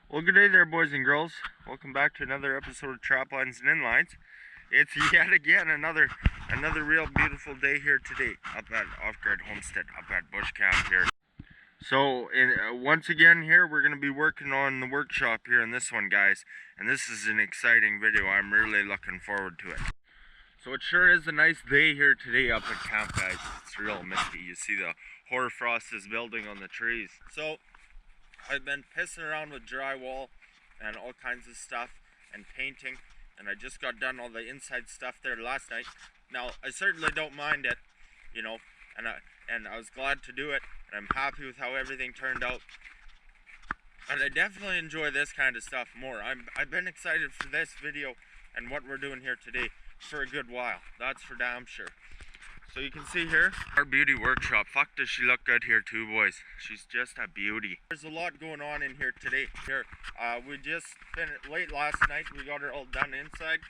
Well, good day there, boys and girls. Welcome back to another episode of Traplines and Inlines. It's yet again another real beautiful day here today up at Offgrid Homestead, up at Bush Camp here. So, once again here, we're going to be working on the workshop here in this one, guys. And this is an exciting video. I'm really looking forward to it. So it sure is a nice day here today up at camp, guys. It's real misty. You see the hoarfrost is building on the trees. So, I've been pissing around with drywall and all kinds of stuff and painting, and I just got done all the inside stuff there last night. Now, I certainly don't mind it, you know, and I was glad to do it, and I'm happy with how everything turned out. And I definitely enjoy this kind of stuff more. I've been excited for this video and what we're doing here today for a good while. That's for damn sure. So you can see here, our beauty workshop. Fuck, does she look good here too, boys. She's just a beauty. There's a lot going on in here today. We just finished late last night. We got her all done inside.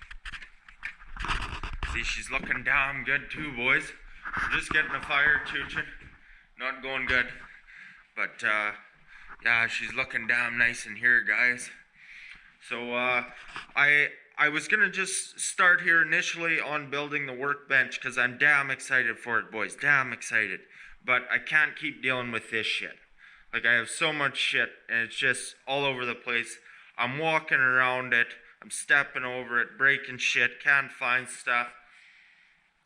See, she's looking damn good too, boys. We're just getting the fire chooching. Not going good. But, yeah, she's looking damn nice in here, guys. So, I was gonna just start here initially on building the workbench because I'm damn excited for it, boys. Damn excited. But I can't keep dealing with this shit. Like, I have so much shit and it's just all over the place. I'm walking around it. I'm stepping over it, breaking shit, can't find stuff.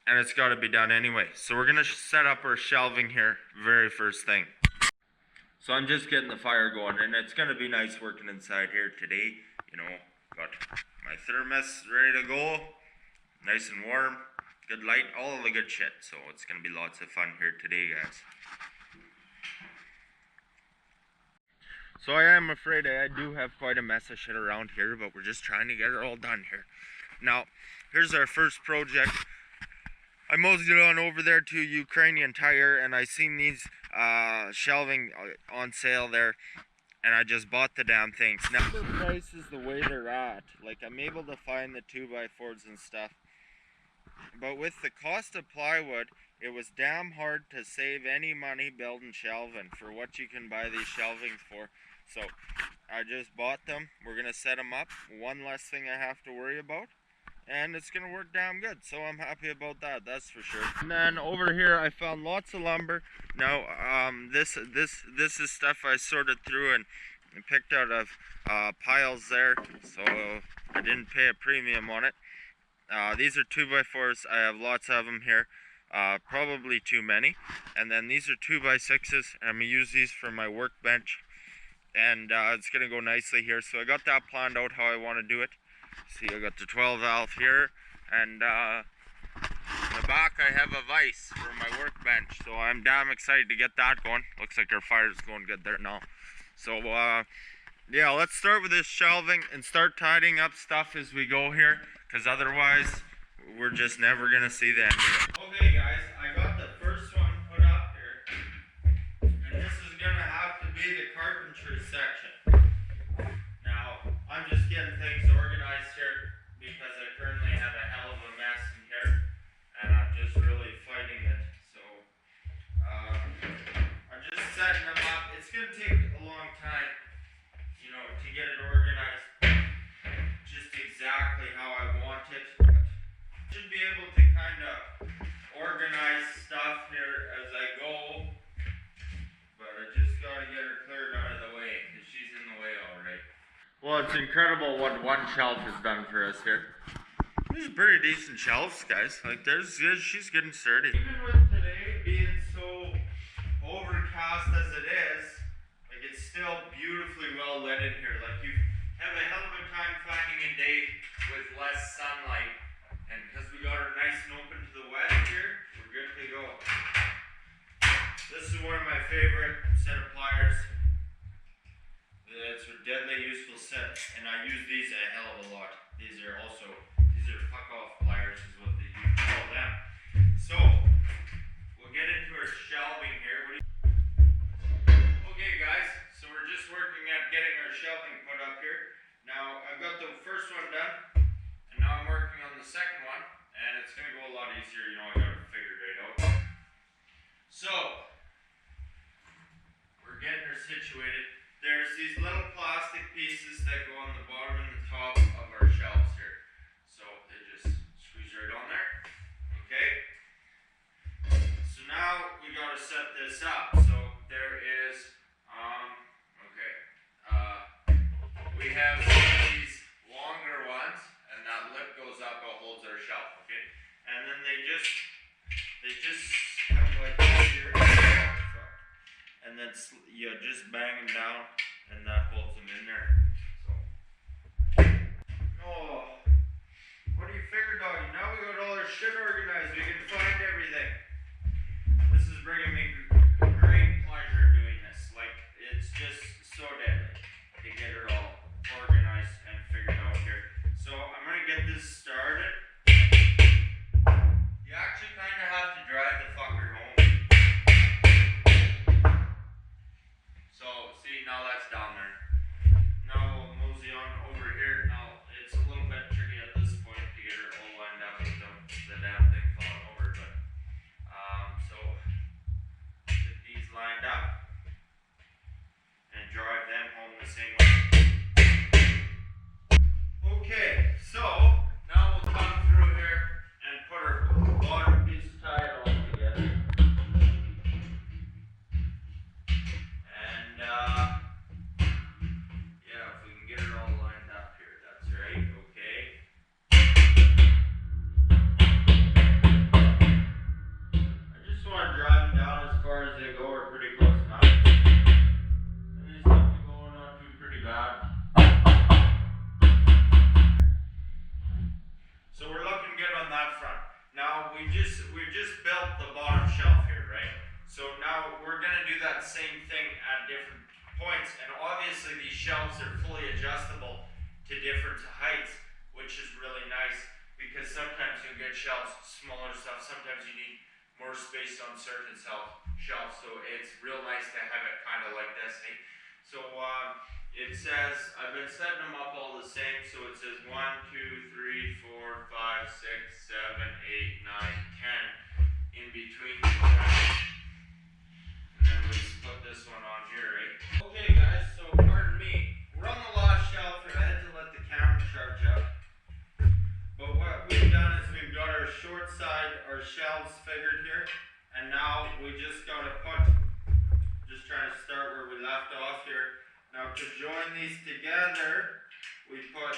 And it's got to be done anyway. So we're gonna set up our shelving here very first thing. So I'm just getting the fire going, and it's gonna be nice working inside here today. You know, got my thermos ready to go, nice and warm, good light, all of the good shit. So it's gonna be lots of fun here today, guys. So I am afraid I do have quite a mess of shit around here, but we're just trying to get it all done here. Now, here's our first project. I moseyed on over there to Ukrainian Tire, and I seen these shelving on sale there, and I just bought the damn things. Now the prices the way they're at, like, I'm able to find the 2x4s and stuff, but with the cost of plywood, it was damn hard to save any money building shelving for what you can buy these shelvings for. So I just bought them. We're gonna set them up. One less thing I have to worry about. And it's gonna work damn good, so I'm happy about that, that's for sure. And then over here I found lots of lumber. Now this is stuff I sorted through and picked out of piles there, so I didn't pay a premium on it. These are 2x4s. I have lots of them here, probably too many. And then these are 2x6s. I'm gonna use these for my workbench, and it's gonna go nicely here. So I got that planned out how I want to do it. See, I got the 12 valve here, and in the back I have a vise for my workbench, so I'm damn excited to get that going. Looks like our fire's going good there now. So yeah, let's start with this shelving and start tidying up stuff as we go here, because otherwise we're just never gonna see the end of it. Okay guys, I got the first one put up here, and this is gonna have to be the carpentry section. Now, I'm just getting things organized here because I currently have a hell of a mess in here, and I'm just really fighting it. So, I'm just setting them up. It's going to take a long time, you know, to get it organized just exactly how I want it. I should be able to kind of organize stuff here as I go, but I just got to get her cleared out of the way because she's in the way already. Well, it's incredible what one shelf has done for us here. These are pretty decent shelves, guys. Like, she's getting sturdy. Even with today being so overcast as it is, like, it's still beautifully well lit in here. Like, you have a hell of a time finding a day with less sunlight. And because we got her nice and open to the west here, we're good to go. This is one of my favorite set of pliers. It's a deadly useful set, and I use these a hell of a lot. These are fuck off pliers is what they call them. So, we'll get into our shelving here. Okay guys, so we're just working at getting our shelving put up here. Now, I've got the first one done, and now I'm working on the second one, and it's going to go a lot easier, you know, I got it figured right out. So, we're getting her situated. There's these little plastic pieces that go on the bottom and the top of our shelves here. So they just squeeze right on there. Okay. So now we gotta set this up. So there is, we have some of these longer ones, and that lip goes up, it holds our shelf, okay? And then they just kind of like this here, and then you just bang them down, and that holds them in there. So, oh, what do you figure, doggy? Now we got all our shit organized, we can find everything. This is bringing me great pleasure doing this. Like, it's just so deadly to get it all organized and figured out here. So I'm gonna get this started. You actually kind of have to drive the fucker home. So see, now that's down there. Now we'll mosey on over here. Now it's a little bit tricky at this point to get her all lined up with the damn thing falling over, but so get these lined up and drive them home the same way. Okay, so now we'll come through here and put our bottom piece of tie all together. And yeah, if we can get it all lined up here, that's right. Okay. I just want to drive them down as far as they go, or pretty close enough. And there's something going on too pretty bad. So we're looking good on that front. Now we've just built the bottom shelf here, right? So now we're gonna do that same thing at different points, and obviously these shelves are fully adjustable to different heights, which is really nice because sometimes you get shelves, smaller stuff, sometimes you need more space on certain shelves, so it's real nice to have it kind of like this, hey? So it says, I've been setting them up all the same, so it says 1, 2, 3, 4, 5, 6, 7, 8, 9, 10 in between each other. And then we just put this one on here, right? Okay guys, so pardon me, we're on the last shelf here. I had to let the camera charge up. But what we've done is we've got our short side, our shelves figured here, and now we just gotta just trying to start where we left off here. Now to join these together, we put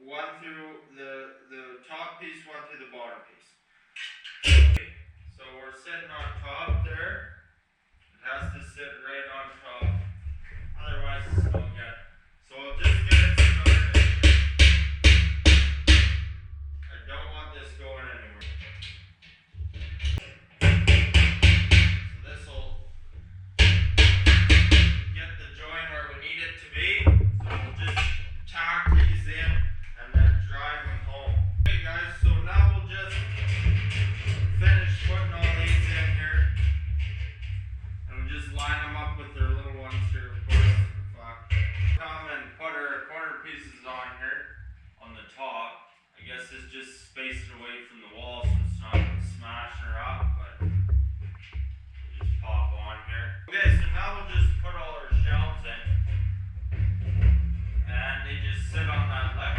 one through the top piece, one through the bottom piece. Okay, so we're sitting on top there. It has to sit right on top, otherwise it's no good. So we'll just get it started. I don't want this going anywhere. So this will get the join where we need it to be. So we'll just tack these in and then drive them home. Okay guys, so now we'll just finish putting all these in here. And we'll just line them up with their little ones here, of course. Come and put our corner pieces on here on the top. I guess it's just spaced away from the wall so it's not smashing her up, but we'll just pop on here. Okay, so now we'll just put all our shelves in. And they just sit on that lip.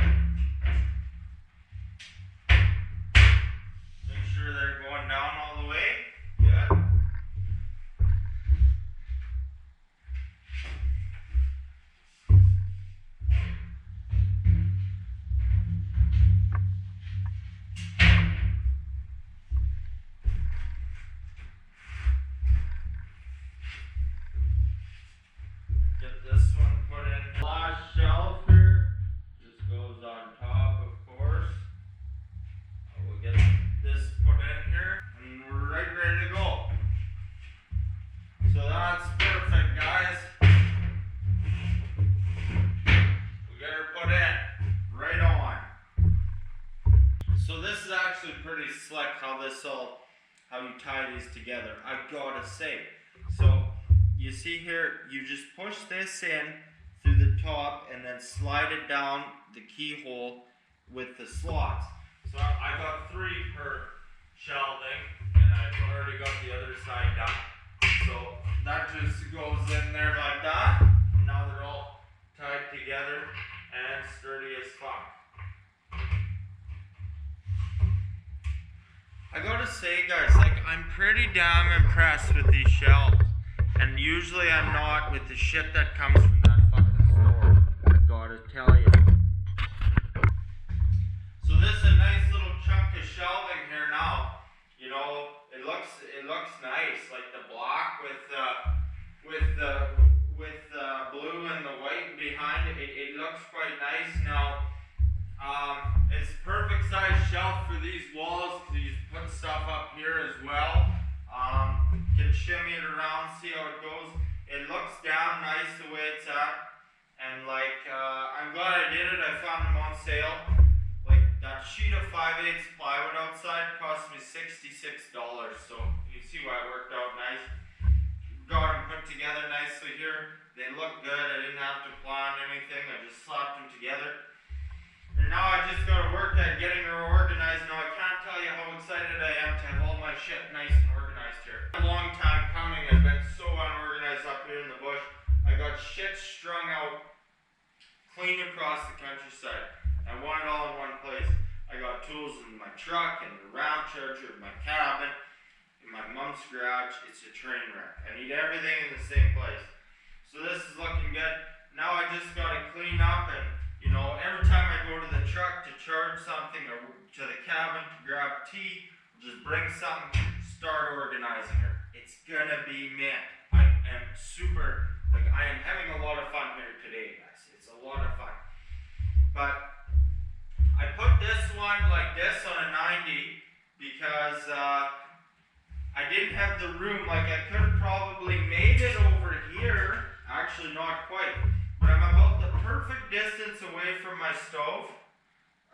Make sure they're going down all the way. Good. Get this one put in. Last shelf here just goes on top, of course. We'll get this put in here, and we're right ready to go. So that's perfect, guys. We got her put in. Right on. So this is actually pretty slick how you tie these together, I gotta say. So you see here, you just push this in through the top and then slide it down the keyhole with the slots. So I got 3 per shelving, and I've already got the other side done. So that just goes in there like that. Now they're all tied say, guys, like, I'm pretty damn impressed with these shelves. And usually I'm not with the shit that comes from that fucking store. I gotta tell you. So this is a nice little chunk of shelving here now. You know, it looks nice, like the black with the blue and the white behind it. It looks quite nice now. It's perfect size shelf for these walls because you put stuff up here as well. Can shimmy it around, see how it goes. It looks damn nice the way it's at, and like I'm glad I did it. I found them on sale. Like that sheet of 5/8 plywood outside cost me $66, so you see why it worked out nice. Got them put together nicely here. They look good. I didn't have to plan anything. I just slapped them together. And now I just gotta work at getting her organized. Now I can't tell you how excited I am to have all my shit nice and organized here. A long time coming. I've been so unorganized up here in the bush. I got shit strung out clean across the countryside. I want it all in one place. I got tools in my truck and the round charger in my cabin, in my mom's garage. It's a train wreck. I need everything in the same place. So this is looking good. Now I just gotta clean up, and you know, every time I go to the truck to charge something or to the cabin to grab tea, just bring something, start organizing it. It's gonna be mint. I am super, like, I am having a lot of fun here today, guys. It's a lot of fun. But I put this one like this on a 90 because I didn't have the room. Like, I could have probably made it over here. Actually, not quite. But I'm about the perfect distance away from my stove.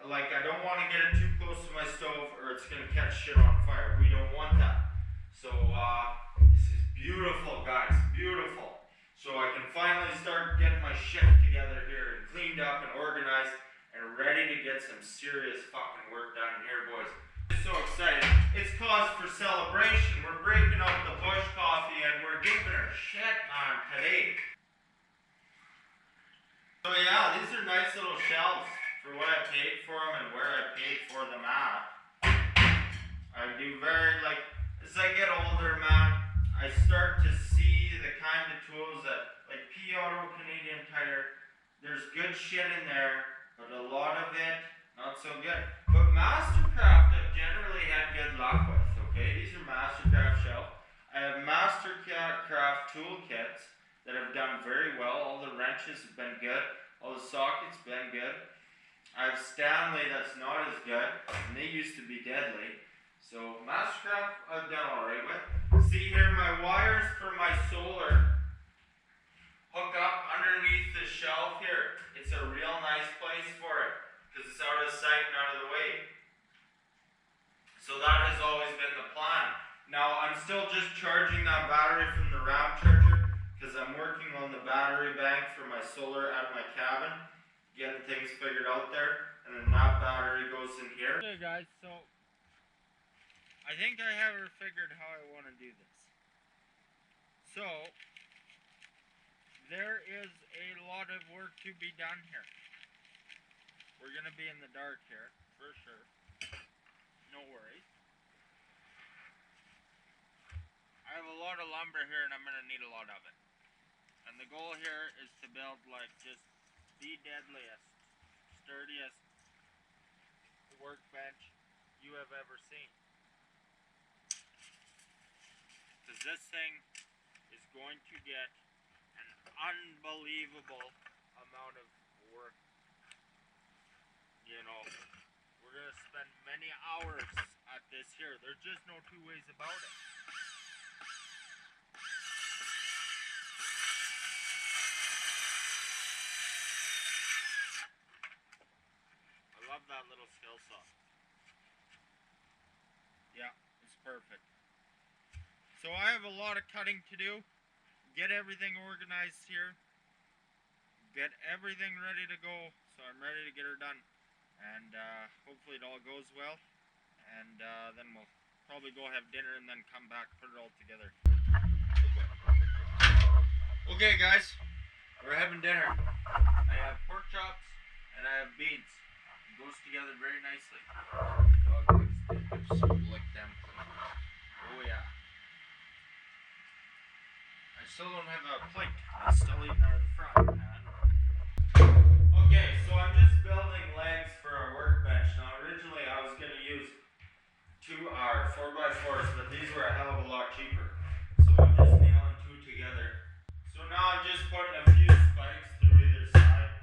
Like, I don't want to get it too close to my stove or it's going to catch shit on fire. We don't want that. So, this is beautiful, guys. Beautiful. So I can finally start getting my shit together here and cleaned up and organized and ready to get some serious fucking work done here, boys. I'm so excited. It's cause for celebration. We're breaking up the bush coffee and we're giving her shit on today. So yeah, these are nice little shelves for what I paid for them and where I paid for them at. I do very, like, as I get older, man, I start to see the kind of tools that, like P-Auto, Canadian Tire, there's good shit in there, but a lot of it, not so good. But Mastercraft I've generally had good luck with, okay? These are Mastercraft shelves. I have Mastercraft toolkits that have done very well. All the wrenches have been good. All the sockets been good. I have Stanley that's not as good, and they used to be deadly. So Mastercraft I've done alright with. See here, my wires for my solar hook up underneath the shelf here. It's a real nice place for it because it's out of sight and out of the way. So that has always been the plan. Now I'm still just charging that battery from the round charger because I'm working on the battery bank for my solar at my cabin, getting things figured out there, and then that battery goes in here. Okay guys, so I think I have her figured how I want to do this. So there is a lot of work to be done here. We're going to be in the dark here, for sure. No worries. I have a lot of lumber here and I'm going to need a lot of it. And the goal here is to build like just the deadliest, sturdiest workbench you have ever seen. Because this thing is going to get an unbelievable amount of work. You know, we're going to spend many hours at this here. There's just no two ways about it. I love that little skill saw. Yeah, it's perfect. So I have a lot of cutting to do. Get everything organized here. Get everything ready to go. So I'm ready to get her done. And hopefully it all goes well. And then we'll probably go have dinner and then come back, put it all together. Okay guys, we're having dinner. I have pork chops and I have beans. It goes together very nicely. Dog likes to lick them. still don't have a plate. I'm still eating out of the front, man. Okay, so I'm just building legs for a workbench. Now, originally I was going to use 4x4s, but these were a hell of a lot cheaper. So I'm just nailing two together. So now I'm just putting a few spikes through either side.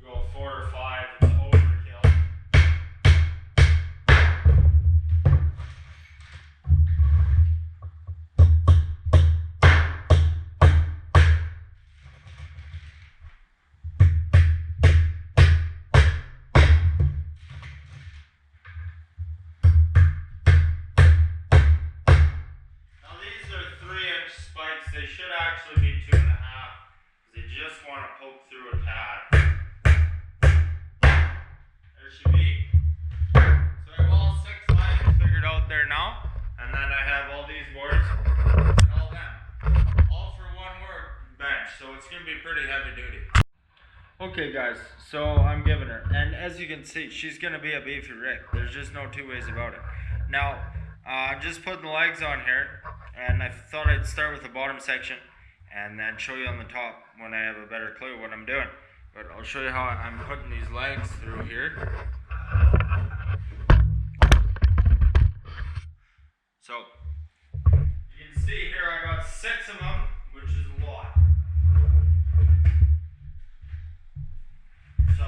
Go 4 or 5, it's overkill. They should actually be 2.5 because they just want to poke through a tad. There should be. So I have all 6 lines figured out there now, and then I have all these boards and all them. All for one workbench, so it's going to be pretty heavy duty. Okay guys, so I'm giving her, and as you can see, she's going to be a beefy rig. There's just no two ways about it. Now, I'm just putting the legs on here. And I thought I'd start with the bottom section and then show you on the top when I have a better clue what I'm doing. But I'll show you how I'm putting these legs through here. So, you can see here I got 6 of them, which is a lot. So,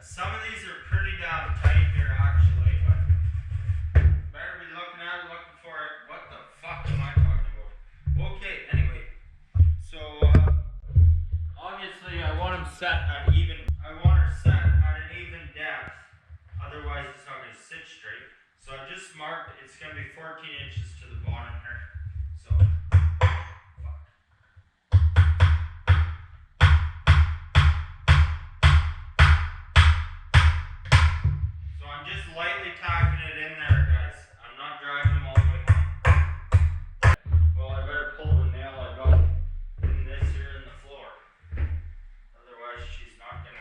some of these are pretty damn tight here actually, but better be looking at it, looking for it. What the fuck am I talking about? Okay, anyway. So, obviously I want them set at even, I want her set at an even depth. Otherwise it's not going to sit straight. So I've just marked, it's going to be 14 inches to the bottom here. So, I'm just lightly tacking it in there, guys. I'm not driving them all the way home. Well, I better pull the nail I got in this here in the floor. Otherwise, she's not gonna.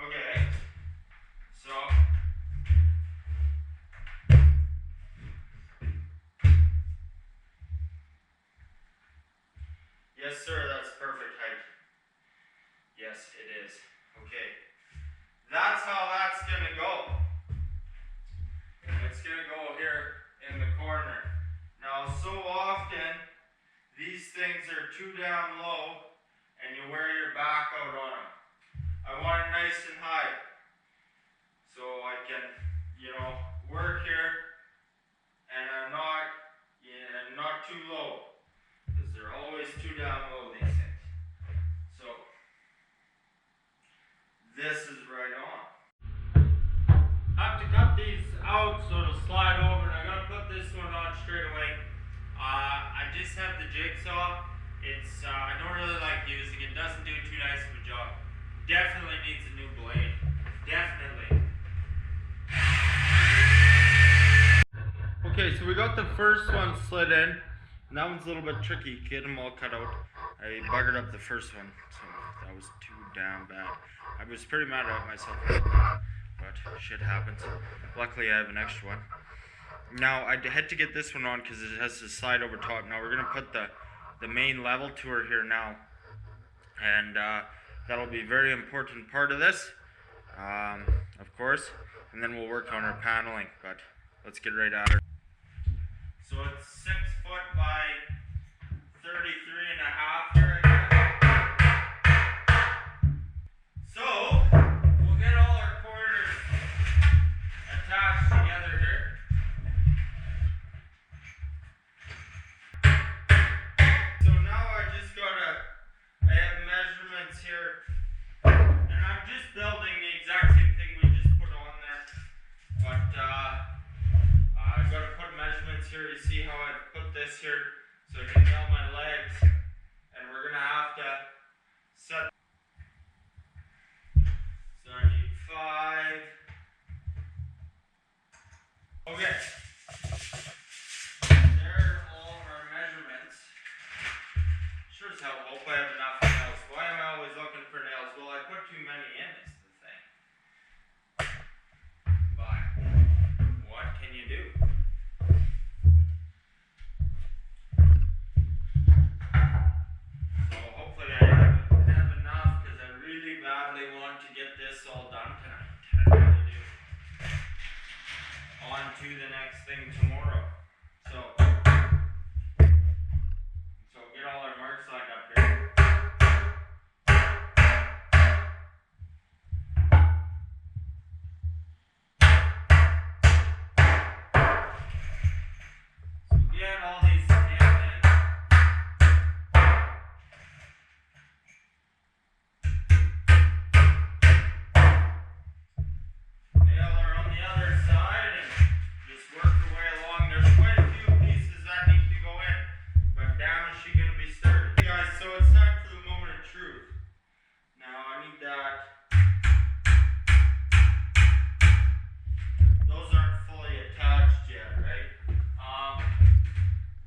Okay. So. Yes, sir, that's perfect height. Yes, it is. Okay. That's how that's going to go. It's going to go here in the corner. Now, so often, these things are too down low, and you wear your back out on them. I want it nice and high, so I can, work here, and I'm not too low. They're always too down low, these things. So, this is right on. I have to cut these out so it'll slide over, and I'm going to put this one on straight away. I just have the jigsaw. I don't really like using it. Doesn't do too nice of a job. Definitely needs a new blade. Definitely. Okay, so we got the first one slid in. And that one's a little bit tricky, get them all cut out. I buggered up the first one, so that was too damn bad. I was pretty mad at myself, but shit happens. Luckily I have an extra one. Now I had to get this one on because it has to slide over top. Now we're going to put the main level to her here now. And that'll be a very important part of this, of course. And then we'll work on her paneling, but let's get right at her. So it's 6 foot by 33.5 here, I guess. So we'll get all our corners attached together here. So now I have measurements here, and I'm just building the exact same thing we just put on there, but I've got to put measurements here. You see how I put this here so I can nail my legs, and we're going to have to set. So I need 5. Okay. There are all of our measurements. Sure as hell put too many in is the thing. But what can you do? So hopefully I have enough because I really badly want to get this all done tonight. I really do. On to the next thing tomorrow. So get all our marks lined up here. So get all these nailed in. Nail her on the other side and just work her way along. There's quite a few pieces that need to go in, but damn is she gonna be sturdy. Hey guys, so it's time for the moment of truth. Now I need that. Those aren't fully attached yet, right?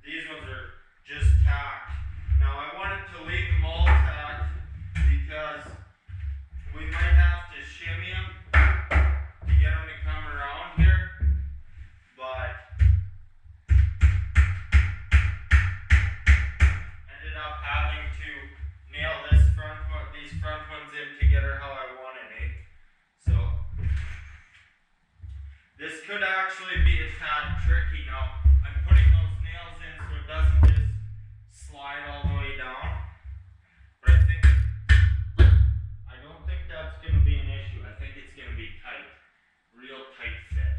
These ones are just tacked. Now I wanted to leave them all tacked because we might have to shimmy them to get them to come around here, but ended up having to nail these front ones in to get her how I wanted, eh? So this could actually be a tad tricky. Now I'm putting those nails in so it doesn't just slide all the way down, but I don't think that's going to be an issue. I think it's going to be tight, real tight fit.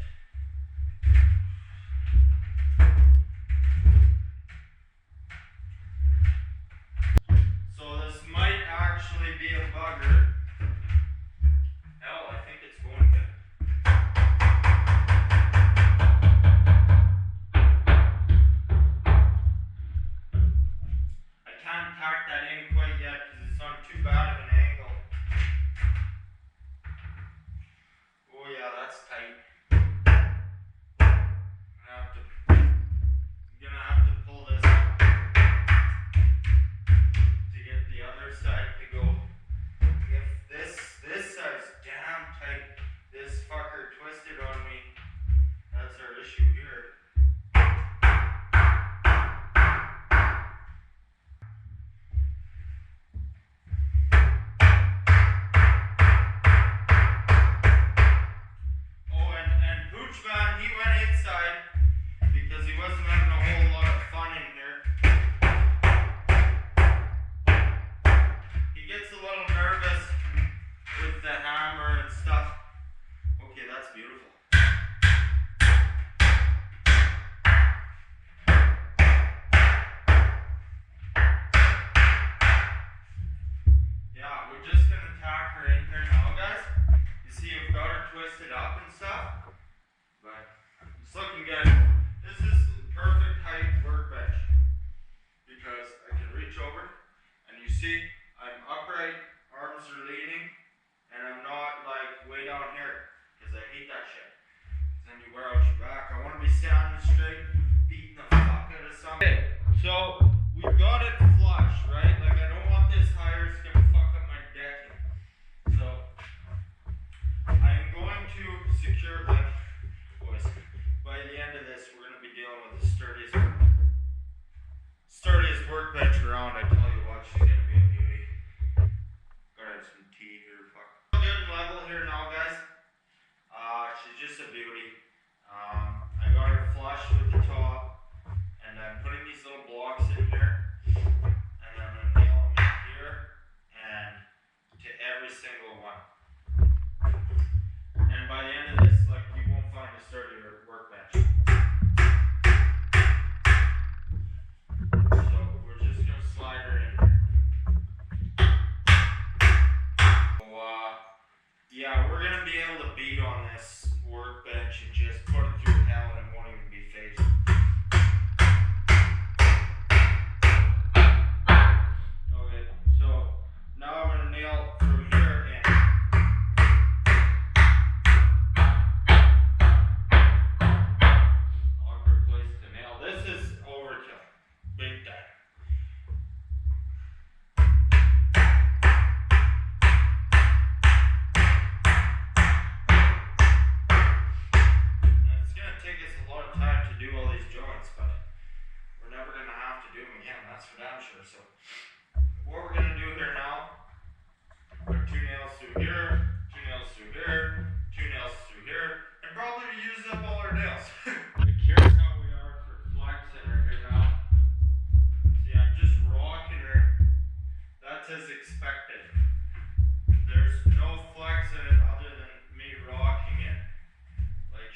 So this might actually be a bugger. Hell, I think it's going good. I can't tack that in quite yet because it's on too bad of an angle. Oh yeah, that's tight. I'm gonna have to pull this up to get the other side to go. If this side's damn tight, this fucker twisted on me. That's our issue here. Oh, and Pooch Man, he went inside because he wasn't having a whole lot of fun in here. He gets a little nervous with the hammer and stuff. Okay, that's beautiful. Yeah, we're just gonna tack her in here now, guys. You see, I've got her twisted up and stuff, but it's looking good. This is the perfect height workbench because I can reach over, and you see, I'm upright, arms are leaning, and I'm not like way down here because I hate that shit. Then you wear out your back. I want to be standing straight, beating the fuck out of something. Okay, so we've got it flush, right? Like I don't want this higher, it's gonna fuck up my decking. So I'm going to secure, like, boys, by the end of this, we're gonna be dealing with the sturdiest workbench around. I tell you what, she's gonna be a beauty. Gotta have some tea here, fuck. Good and level here now, guys. She's just a beauty. I got her flush with the top, and I'm putting these little blocks in here, and I'm gonna nail them in here and to every single one. And by the end of this, like, you won't find a sturdier workbench. So we're just gonna slide her in here. So, yeah, we're gonna be able to beat on this workbench and just put it through hell and it won't even be phased. Okay, so now I'm gonna nail from here in. Awkward place to nail. This is overkill. Big time.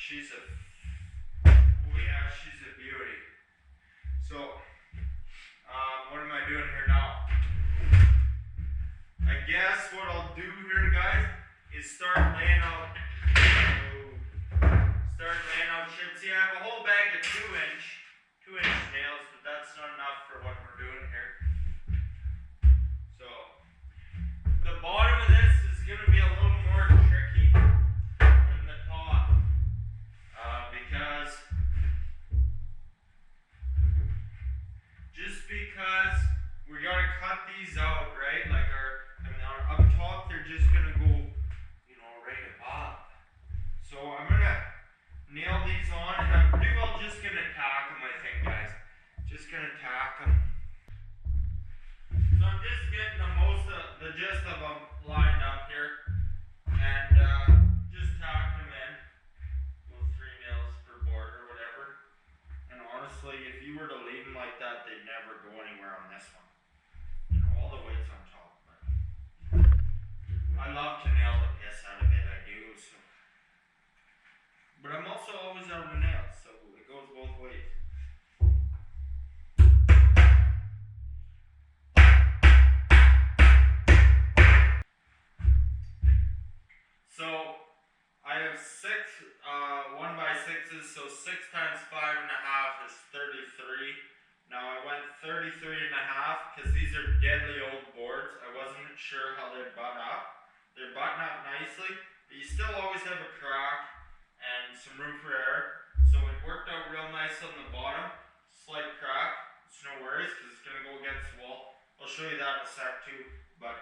she's a, oh yeah, she's a beauty. So, what am I doing here now? I guess what I'll do here, guys, is start laying out shit. See, I have a whole bag of 2-inch nails, but that's not enough for what we're doing here. So, the bottom of this is going to be a little more tricky than the top, because we gotta cut these out, right? Like up top, they're just gonna go, you know, right above. So I'm gonna nail these on, and I'm pretty well just gonna tack them, I think, guys. Just gonna tack them. So I'm just getting the gist of them lined up here, and just tack them in. Go 3 nails per board or whatever. And honestly, if you were to leave them like that, they'd never go anywhere on this one. You know, all the weight's on top. But I love to nail the piss out of it, I do. So. But I'm also always out of nails, so it goes both ways. So I have 6 1x6s, so 6 times 5.5 is 33. Now I went 33.5 because these are deadly old boards. I wasn't sure how they'd butt up. They're butting up nicely, but you still always have a crack and some room for error. So it worked out real nice on the bottom. Slight crack, it's no worries because it's going to go against the wall. I'll show you that in a sec too, but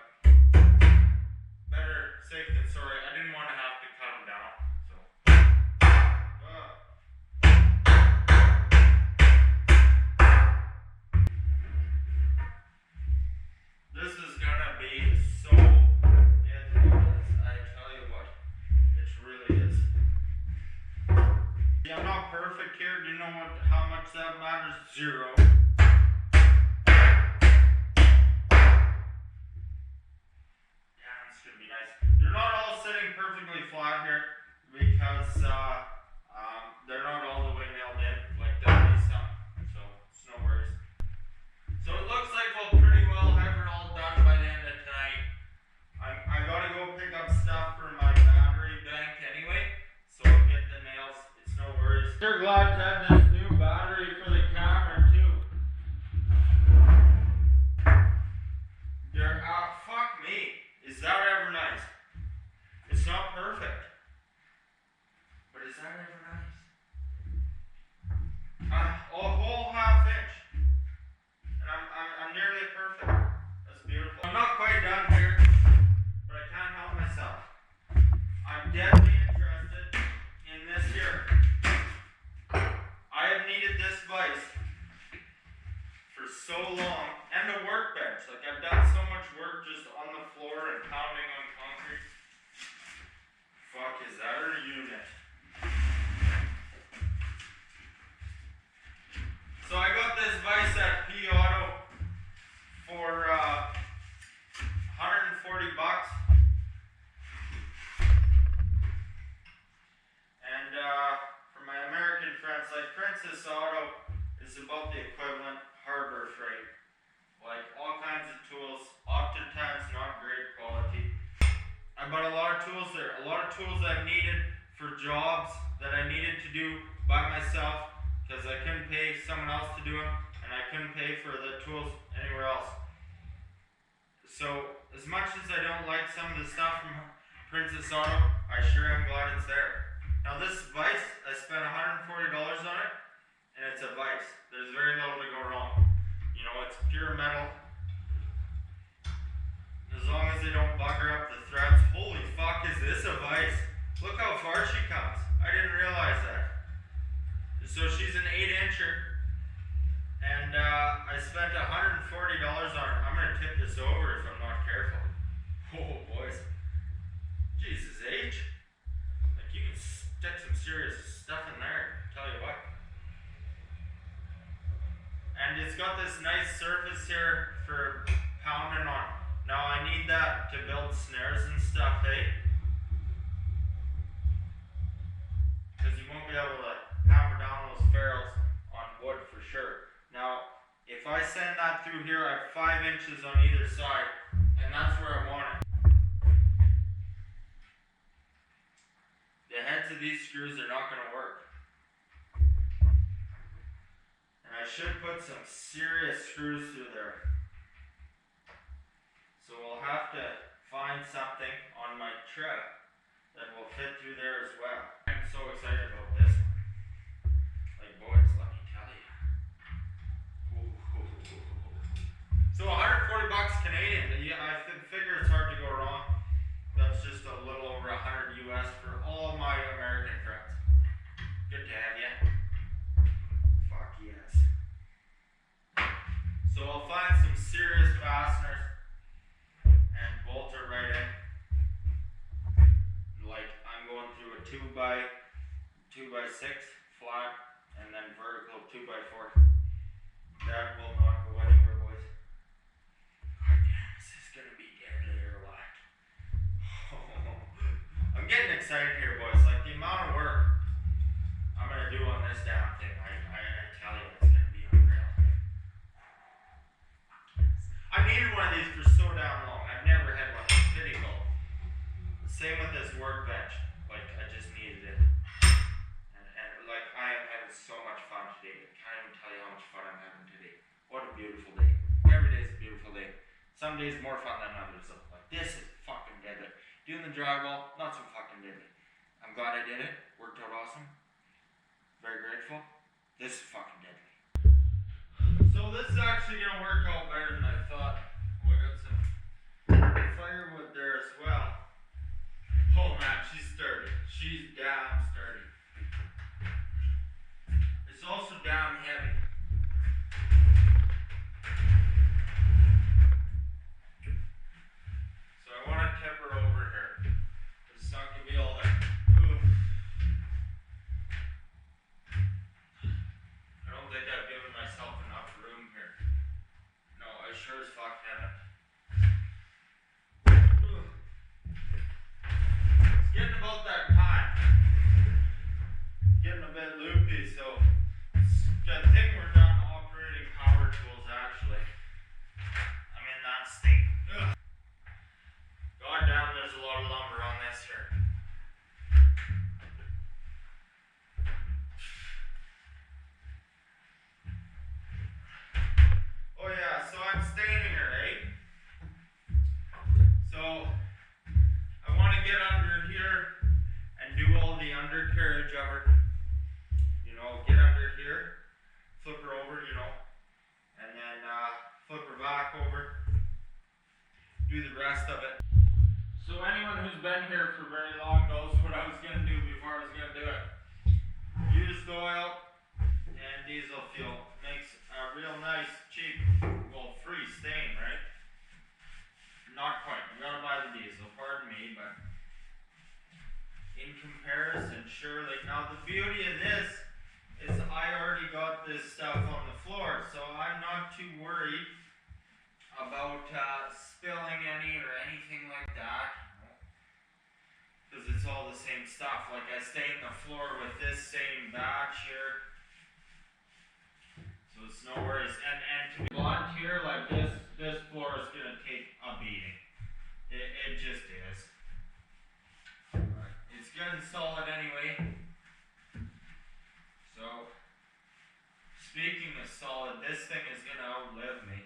better safe than sorry. I didn't want to have to cut them down. So. This is gonna be so I tell you what, it really is. Yeah, I'm not perfect here. Do you know how much that matters? 0. They're not all sitting perfectly flat here because they're not all the way nailed in. Like there'll be some, so it's no worries. So it looks like we'll pretty well have it all done by the end of tonight. I gotta go pick up stuff for my battery bank anyway, so I'll get the nails. It's no worries. They're glad to have this new battery for the camera too. Fuck me. Is that ever nice? It's not perfect, but is that ever nice? A whole ½ inch, and I'm nearly perfect. That's beautiful. I'm not quite done here, but I can't help myself. I'm deadly interested in this here. I have needed this vise for so long, and the workbench. Like I've done so much work just on the floor and pounding on concrete. Fuck, is that a unit? So I got this vise at P Auto for $140. And for my American friends, like Princess Auto is about the equivalent Harbor Freight. Like all kinds of tools, oftentimes not great quality. I bought a lot of tools there, a lot of tools I needed for jobs that I needed to do by myself because I couldn't pay someone else to do them, and I couldn't pay for the tools anywhere else. So as much as I don't like some of the stuff from Princess Auto, I sure am glad it's there. Now this vise, I spent $140 on it, and it's a vise. There's very little to go wrong. You know, it's pure metal. As long as they don't bugger up the threads. Holy fuck, is this a vise? Look how far she comes. I didn't realize that. So she's an 8-incher. And I spent $140 on her. I'm going to tip this over if I'm not careful. Oh, boys. Jesus H. Like, you can stick some serious stuff in there. Tell you what. And it's got this nice surface here for pounding on. Now I need that to build snares and stuff, hey? Because you won't that through here. I have 5 inches on either side, and that's where I want it. The heads of these screws are not going to work. And I should put some serious screws through there. So we'll have to find something on my trip that will fit through there as well. I'm so excited about this one. Like, boys, let me tell you. So 140 bucks Canadian. Yeah, I figure it's hard to go wrong. That's just a little over 100 US for all my American friends. Good to have you. Fuck yes. So I'll find some serious fasteners and bolt it right in. Like I'm going through a 2x6 flat and then vertical 2x4. That will not go anywhere, boys. God damn, is this gonna be deadly or what? I'm getting excited here, boys. Like the amount of work I'm gonna do on this damn thing, I tell you, it's gonna be unreal. I needed one of these for so damn long. I've never had one. It's pretty cool. Same with this workbench. Like I just needed it, and like I am having so much fun today. I can't even tell you how much fun I'm having today. What a beautiful day. Every day is a beautiful day. Some days more fun than others. So like this is fucking deadly. Doing the drywall, not so fucking deadly. I'm glad I did it. Worked out awesome. Very grateful. This is fucking deadly. So this is actually gonna work out better than I thought. Oh, I got some firewood there as well. Oh man, she's sturdy. She's damn sturdy. It's also damn heavy. So I want to tip her over here. It's not going to be all that. I don't think I've given myself enough room here. No, I sure as fuck haven't. It's getting about that time. Getting a bit loopy, so I think we're done operating power tools actually. I'm in that state. Ugh. God damn, there's a lot of lumber on this here. Oh yeah, so I'm staining her, eh? So I want to get under here and do all the undercarriage of her. You know, get under here, flip her over, you know, and then flip her back over, do the rest of it. So anyone who's been here for very long knows what I was going to do before I was going to do it. Used oil and diesel fuel. Makes a real nice, cheap, well, free stain, right? Not quite. You gotta buy the diesel, pardon me, but in comparison, surely. Now the beauty of this is I already got this stuff on the floor, so I'm not too worried about spilling any or anything like that, because it's all the same stuff. Like I stained the floor with this same batch here, so it's no worries. And to be blunt here, like this floor is gonna take a beating. It just is. It's good and solid anyway. So speaking of solid, this thing is gonna outlive me.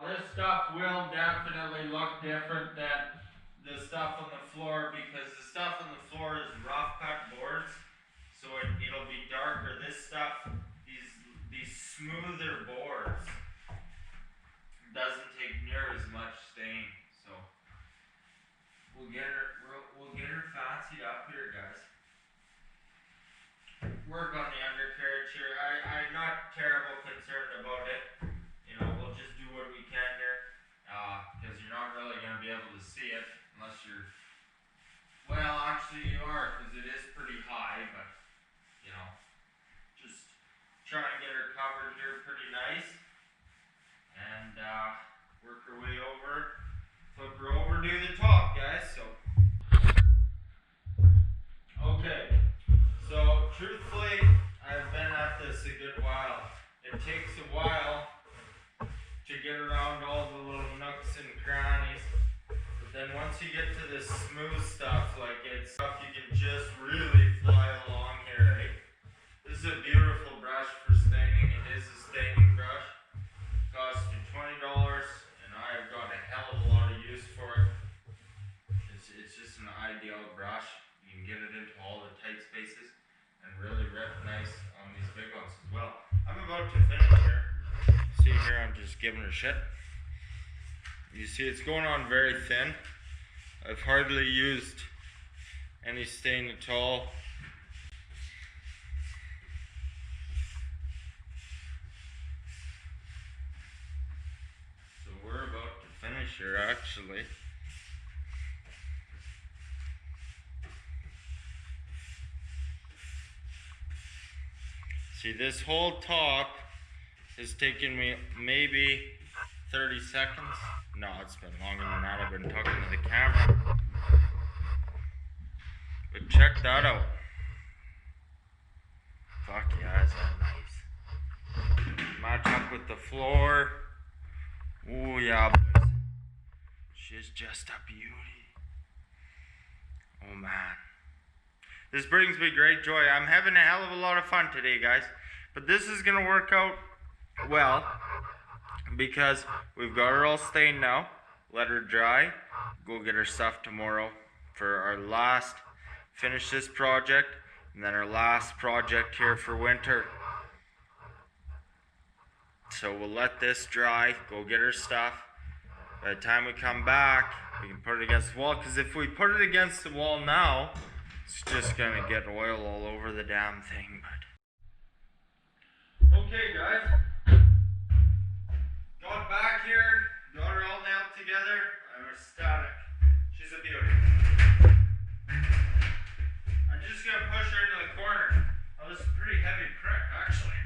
This stuff will definitely look different than the stuff on the floor, because the stuff on the floor is rough cut boards, so it'll be darker. This stuff, these smoother boards, doesn't take near as much stain. So we'll get her fancied up here, guys. Work on the undercarriage here. I'm not terrible concerned about it. You know, we'll just do what we can here, because you're not really going to be able to see it unless you're, well, actually you are, because it is pretty high, but, you know, just try and get her covered here pretty nice, and work her way over, flip her over, do the top, guys. So okay, so truthfully, I've been at then once you get to this smooth stuff, like it's stuff you can just really fly along here, right? This is a beautiful brush for staining. It is a staining brush. Cost you $20, and I have got a hell of a lot of use for it. It's just an ideal brush. You can get it into all the tight spaces and really rip nice on these big ones as well. I'm about to finish here. See here, I'm just giving her shit. You see it's going on very thin. I've hardly used any stain at all. So we're about to finish here actually. See, this whole top has taken me maybe 30 seconds. No, it's been longer than that. I've been talking to the camera. But check that out. Fuck yeah, is that nice. Match up with the floor. Oh yeah, boys. She's just a beauty. Oh man. This brings me great joy. I'm having a hell of a lot of fun today, guys. But this is gonna work out well because we've got her all stained now. Let her dry. Go get her stuff tomorrow for our last, finish this project, and then our last project here for winter. So we'll let this dry, go get her stuff. By the time we come back, we can put it against the wall, because if we put it against the wall now, it's just gonna get oil all over the damn thing. But okay, guys, got back here, got her all nailed together. I'm ecstatic. She's a beauty. I'm just gonna push her into the corner. Oh, this is a pretty heavy prick, actually.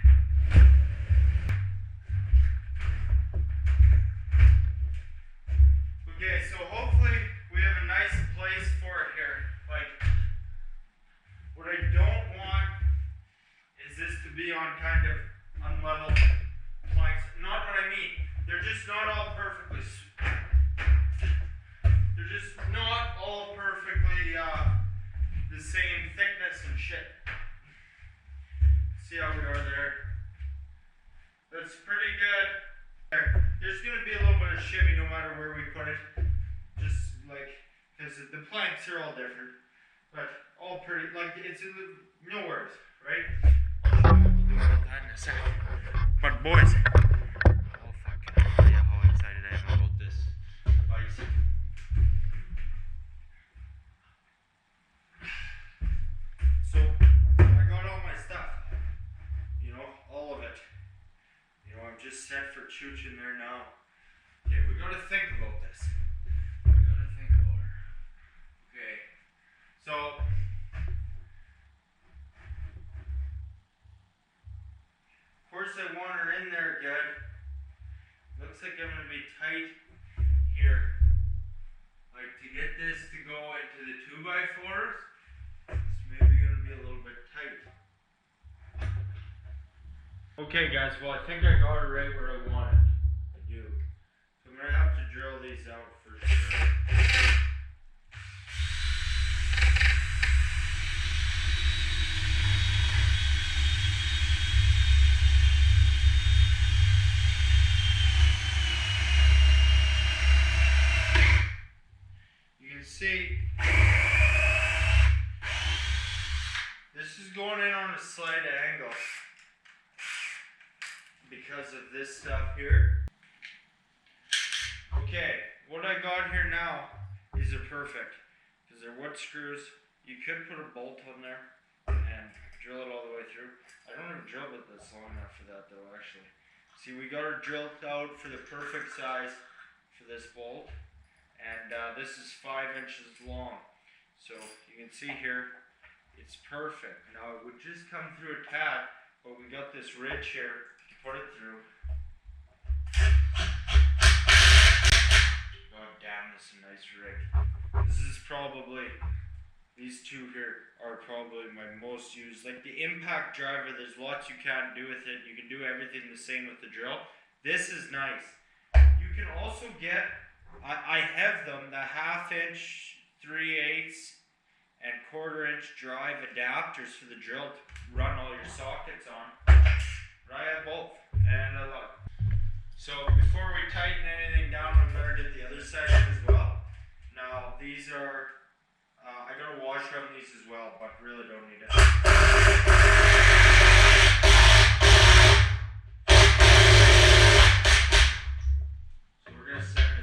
Okay, so hopefully we have a nice place for it here. Like, what I don't want is this to be on kind of unlevel planks. Not what I mean. They're just not all perfectly. They're just not all perfectly the same thickness and shit. See how we are there? That's pretty good. There's going to be a little bit of shimmy no matter where we put it. Just like, because the planks are all different. But all pretty, like, it's no worries, right? We'll do all that in a second. But boys, oh fucking tell you how excited I am about this vise. So, I got all my stuff. You know, all of it. You know, I'm just set for chooch in there now. Okay, we gotta think about this. We gotta think about her. Okay, so of course I want her in there good. Looks like I'm gonna be tight here. Like, to get this to go into the 2x4s, it's maybe gonna be a little bit tight. Okay guys, well I think I got it right where I want it. I do. So I'm going to have to drill these out for sure. You can see this is going in on a slight angle because of this stuff here. Okay, what I got here now, these are perfect because they're wood screws. You could put a bolt on there and drill it all the way through. I don't have a drill bit that's long enough for that though, actually. See, we got her drilled out for the perfect size for this bolt, and this is 5 inches long. So you can see here, it's perfect. Now it would just come through a tad, but we got this ridge here to put it through. God damn, this is a nice rig. This is probably, these two here are probably my most used. Like the impact driver, there's lots you can't do with it. You can do everything the same with the drill. This is nice. You can also get, I I have them, the 1/2 inch, 3/8 and 1/4 inch drive adapters for the drill to run all your sockets on. But I have both, and I love it. So before we tighten anything down, we better get the other side as well. Now these are, I gotta wash run these as well, but really don't need it. So we're gonna send it through.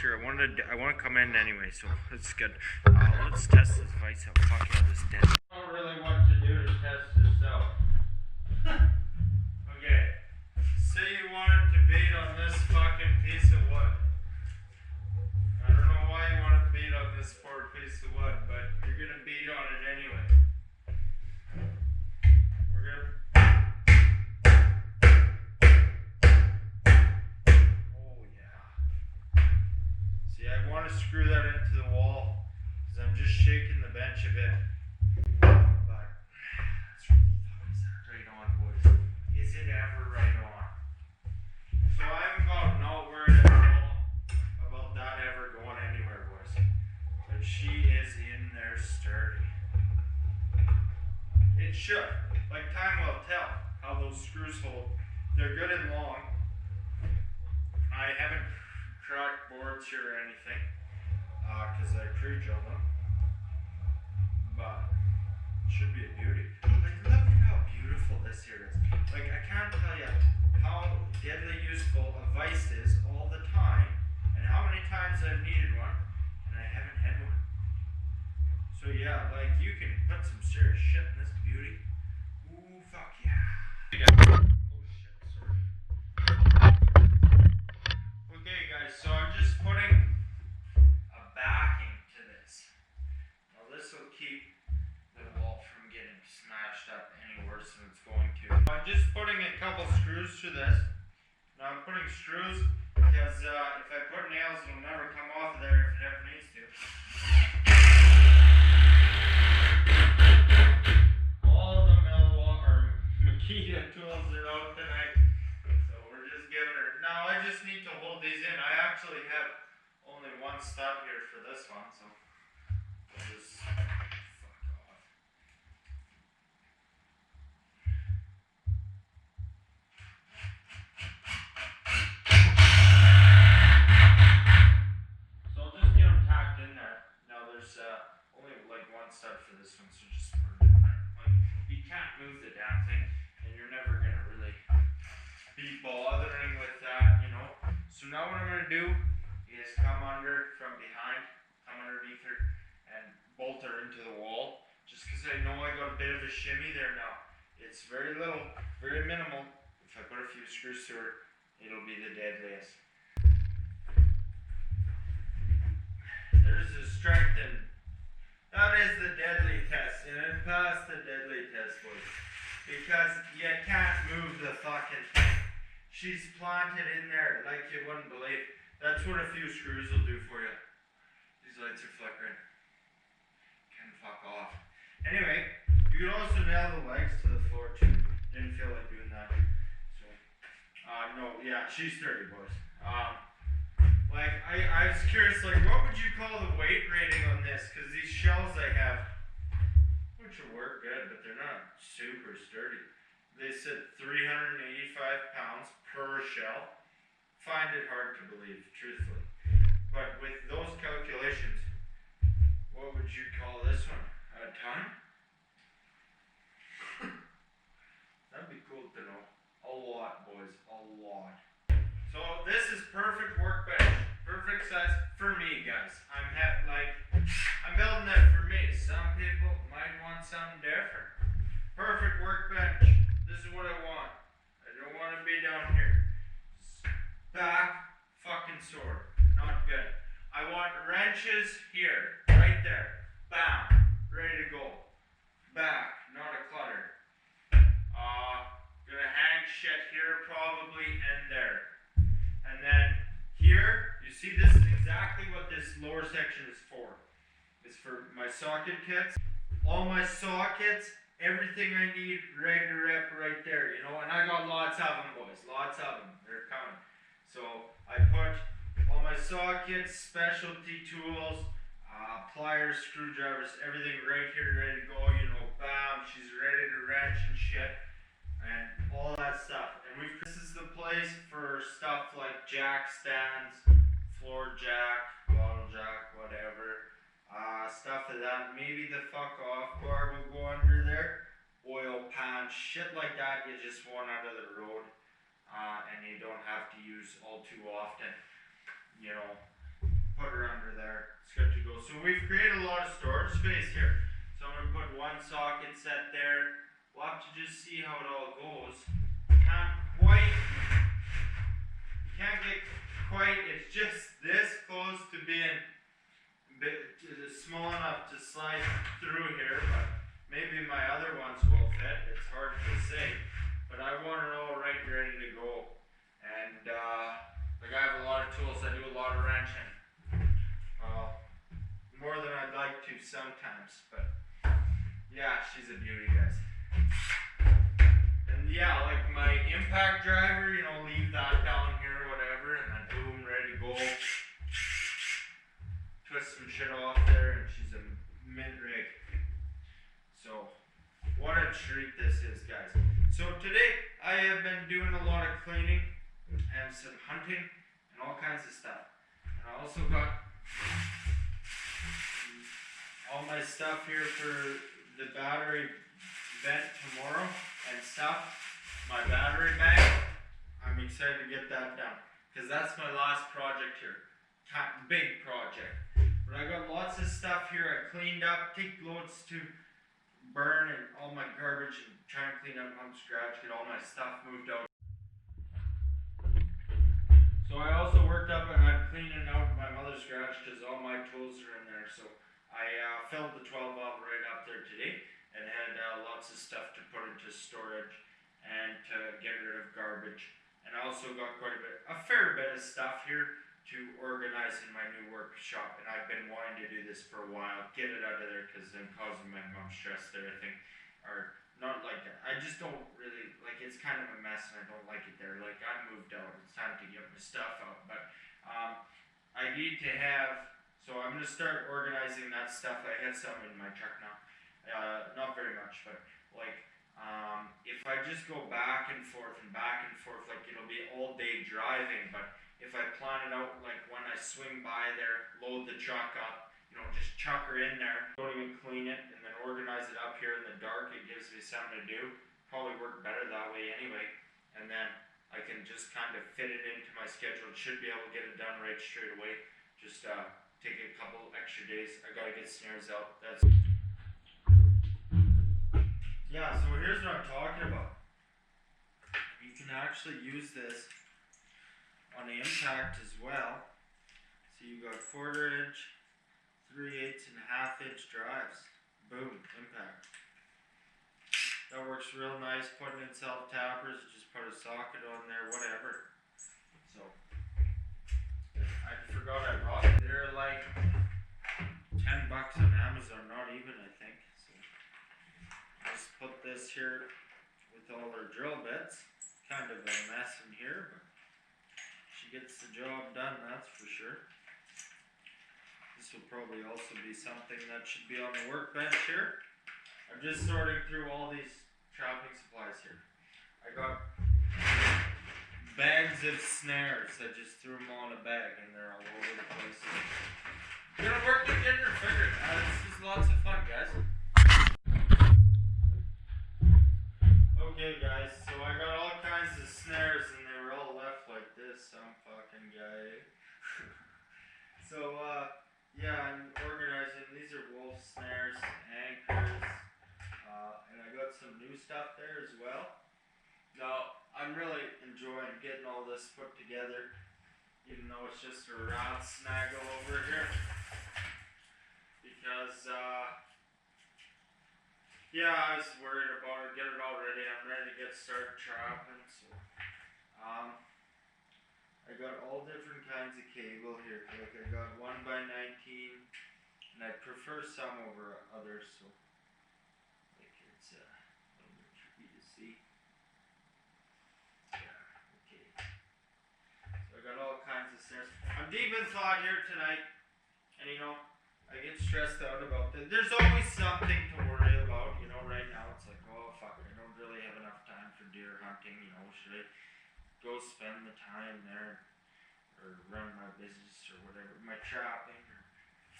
Here. I want to come in anyway, so it's good. Let's test this vise out. Fuck yeah, this dead. I don't really want to do to test this out. Okay, say you wanted to beat on this fucking piece of wood. I don't know why you want to beat on this poor piece of wood, but you're gonna beat on it anyway. We're gonna. I want to screw that into the wall because I'm just shaking the bench a bit. But is that right on, boys? Is it ever right on? So I'm not worried at all about that ever going anywhere, boys. But she is in there sturdy. It should. Like time will tell how those screws hold. They're good and long. I haven't cracked boards here or anything because I pre-drilled them, but it should be a beauty. Like, look at how beautiful this here is. Like, I can't tell you how deadly useful a vise is all the time and how many times I've needed one and I haven't had one. So yeah, like, you can put some serious shit in this beauty. Ooh, fuck yeah. Okay guys, so I'm just putting a backing to this. Now this will keep the wall from getting smashed up any worse than it's going to. I'm just putting a couple screws through this. Now I'm putting screws because if I put nails, it'll never come off of there if it ever needs to. All the Makita tools are out tonight. Now I just need to hold these in. I actually have only one stud here for this one, so I'll just fuck off. So I'll just get them tacked in there. Now there's only like one stud for this one, so just put it in there. Like, you can't move the damn thing, and you're never gonna really be bothering with that, you know. So now what I'm going to do is come under from behind, come underneath her and bolt her into the wall, just because I know I got a bit of a shimmy there now. It's very little, very minimal. If I put a few screws to her, it'll be the deadliest. There's the strength, and that is the deadly test, and it passed the deadly test, boys, because you can't move the fucking thing. She's planted in there like you wouldn't believe. That's what a few screws will do for you. These lights are flickering. Can fuck off. Anyway, you can also nail the legs to the floor too. Didn't feel like doing that. So, no, yeah, she's sturdy, boys. Like, I was curious, like, what would you call the weight rating on this? Because these shells I have, which will work good, but they're not super sturdy. They said 385 pounds per shell. Find it hard to believe, truthfully. But with those calculations, what would you call this one? A ton? That'd be cool to know. A lot, boys. A lot. So this is perfect workbench. Perfect size for me, guys. I'm building it for me. Some people might want something different. Perfect workbench. This is what I want. I don't want to be down here. Back fucking sore. want wrenches here, right there. Bam, ready to go. Back, not a clutter. Gonna hang shit here probably and there. And then here, you see this is exactly what this lower section is for. It's for my socket kits. All my sockets, everything I need ready to rip right there, you know. And I got lots of them, boys, lots of them. They're coming. So I put all my sockets, specialty tools, pliers, screwdrivers, everything right here ready to go, you know. Bam, she's ready to wrench and shit. And all that stuff. And this is the place for stuff like jack stands, floor jack, bottle jack, whatever. Stuff of that. Maybe the fuck off bar will go under there. Oil pan, shit like that you just want out of the road. And you don't have to use all too often. You know, put her under there. It's good to go. So we've created a lot of storage space here. So I'm going to put one socket set there. We'll have to just see how it all goes. You can't get quite, it's just this close to being small enough to slide through here, but maybe my other ones will fit. It's hard to say, but I want it all right ready to go. And like I have a lot of tools, I do a lot of wrenching. More than I'd like to sometimes, but yeah, she's a beauty, guys. And yeah, like my impact driver, you know, leave that down here or whatever, and then boom, ready to go. Twist some shit off there, and she's a mint rig. So, what a treat this is, guys. So today, I have been doing a lot of cleaning, and some hunting, and all kinds of stuff. And I also got all my stuff here for the battery vent tomorrow and stuff. My battery bank, I'm excited to get that done because that's my last project here. Big project. But I got lots of stuff here I cleaned up, take loads to burn and all my garbage and try and clean up from scratch, get all my stuff moved out. So I also worked up and I'm cleaning out my mother's garage because all my tools are in there. So I filled the 12 valve right up there today and had lots of stuff to put into storage and to get rid of garbage. And I also got a fair bit of stuff here to organize in my new workshop. And I've been wanting to do this for a while, get it out of there because I'm causing my mom stress there, I think. Or not like that. I just don't really, like, it's kind of a mess and I don't like it there. Like, I moved out, it's time to get my stuff out. But I need to have, so I'm going to start organizing that stuff. I have some in my truck now. Not very much, but like, if I just go back and forth, like it'll be all day driving, but if I plan it out, like when I swing by there, load the truck up, you know, just chuck her in there, don't even clean it, and then organize it up here in the dark, it gives me something to do. Probably work better that way anyway, and then I can just kind of fit it into my schedule. Should be able to get it done right straight away. Just take a couple extra days. I gotta get snares out. That's yeah, so here's what I'm talking about. You can actually use this on the impact as well. So you got 1/4 inch, 3/8 and 1/2 inch drives. Boom, impact. That works real nice. Putting in self tappers, just put a socket on there, whatever. So I forgot I brought it. They're like $10 on Amazon, not even, I think. So just put this here with all her drill bits. Kind of a mess in here, but she gets the job done, that's for sure. This will probably also be something that should be on the workbench here. I'm just sorting through all these trapping supplies here. I got bags of snares. I just threw them all in a bag and they're all over the place. We're gonna work together, figured. This is lots of fun, guys. Okay, guys, so I got all kinds of snares and they were all left like this, some fucking guy. So, yeah, I'm organizing. These are wolf snares, anchors, and I got some new stuff there as well. Now, I'm really enjoying getting all this put together, even though it's just a rat snaggle over here. Yeah, I was worried about it. Get it all ready. I'm ready to get started trapping. So, I got all different kinds of cable here. Like I got 1x19, and I prefer some over others. So, like it's a little bit tricky to see. Yeah. Okay. So I got all kinds of snares. I'm deep in thought here tonight, and I get stressed out about this. There's always something to worry about, right now it's like, oh fuck, I don't really have enough time for deer hunting, should I go spend the time there or run my business or whatever, my trapping, or,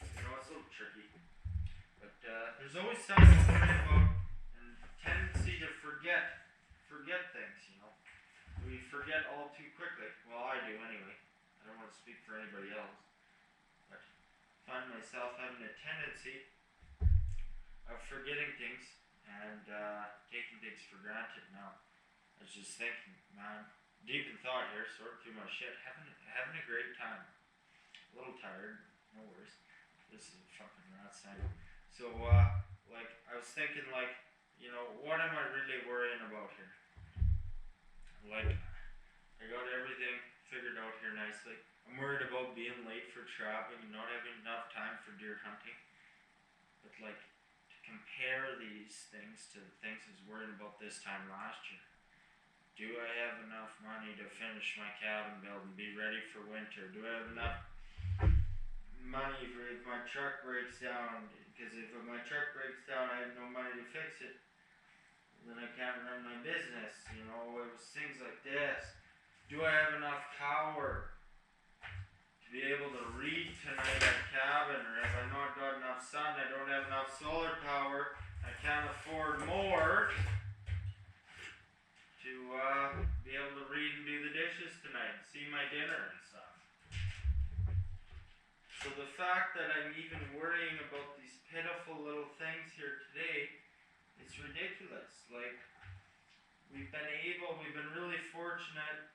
it's a little tricky. But there's always something to worry about and tendency to forget things, We forget all too quickly. Well, I do anyway. I don't want to speak for anybody else. But I find myself having a tendency of forgetting things and taking things for granted now. I was just thinking, man, deep in thought here, sorting through my shit, having a great time. A little tired, no worries. This is a fucking rat sign. So, I was thinking, what am I really worrying about here? I got everything figured out here nicely. I'm worried about being late for trapping and not having enough time for deer hunting. But, to compare these things to the things I was worried about this time last year. Do I have enough money to finish my cabin build and be ready for winter? Do I have enough money for if my truck breaks down? Because if my truck breaks down, I have no money to fix it. Then I can't run my business. It was things like this. Do I have enough power to be able to read tonight at cabin? Or have I not got enough sun? I don't have enough solar power. I can't afford more to be able to read and do the dishes tonight and see my dinner and stuff. So the fact that I'm even worrying about these pitiful little things here today, it's ridiculous. We've been really fortunate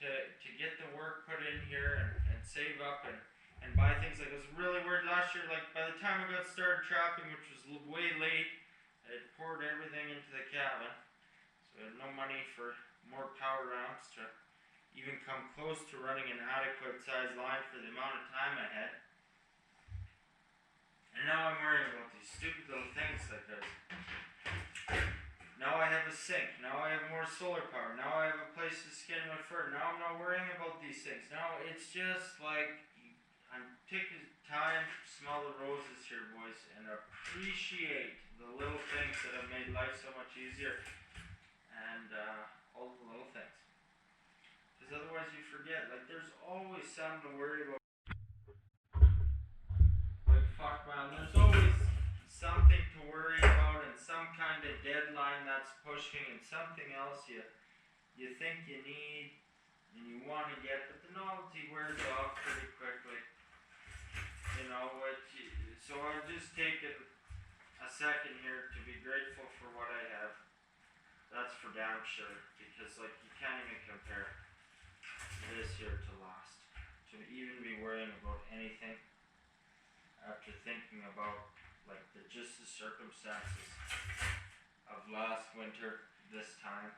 to get the work put in here and save up and buy things. I was really worried last year, by the time I got started trapping, which was way late, I had poured everything into the cabin. So I had no money for more power amps to even come close to running an adequate size line for the amount of time I had. And now I'm worrying about these stupid little things like this. Now I have a sink. Now I have more solar power. Now I have a place to skin my fur. Now I'm not worrying about these things. Now it's just I'm taking time to smell the roses here, boys, and appreciate the little things that have made life so much easier. And all the little things. Because otherwise you forget. There's always something to worry about. Fuck, man. There's always something to worry about and some kind of deadline that's pushing and something else you think you need and you want to get, but the novelty wears off pretty quickly. So I've just taken a second here to be grateful for what I have. That's for damn sure, because you can't even compare this year to last. To even be worrying about anything after thinking about the circumstances of last winter, this time,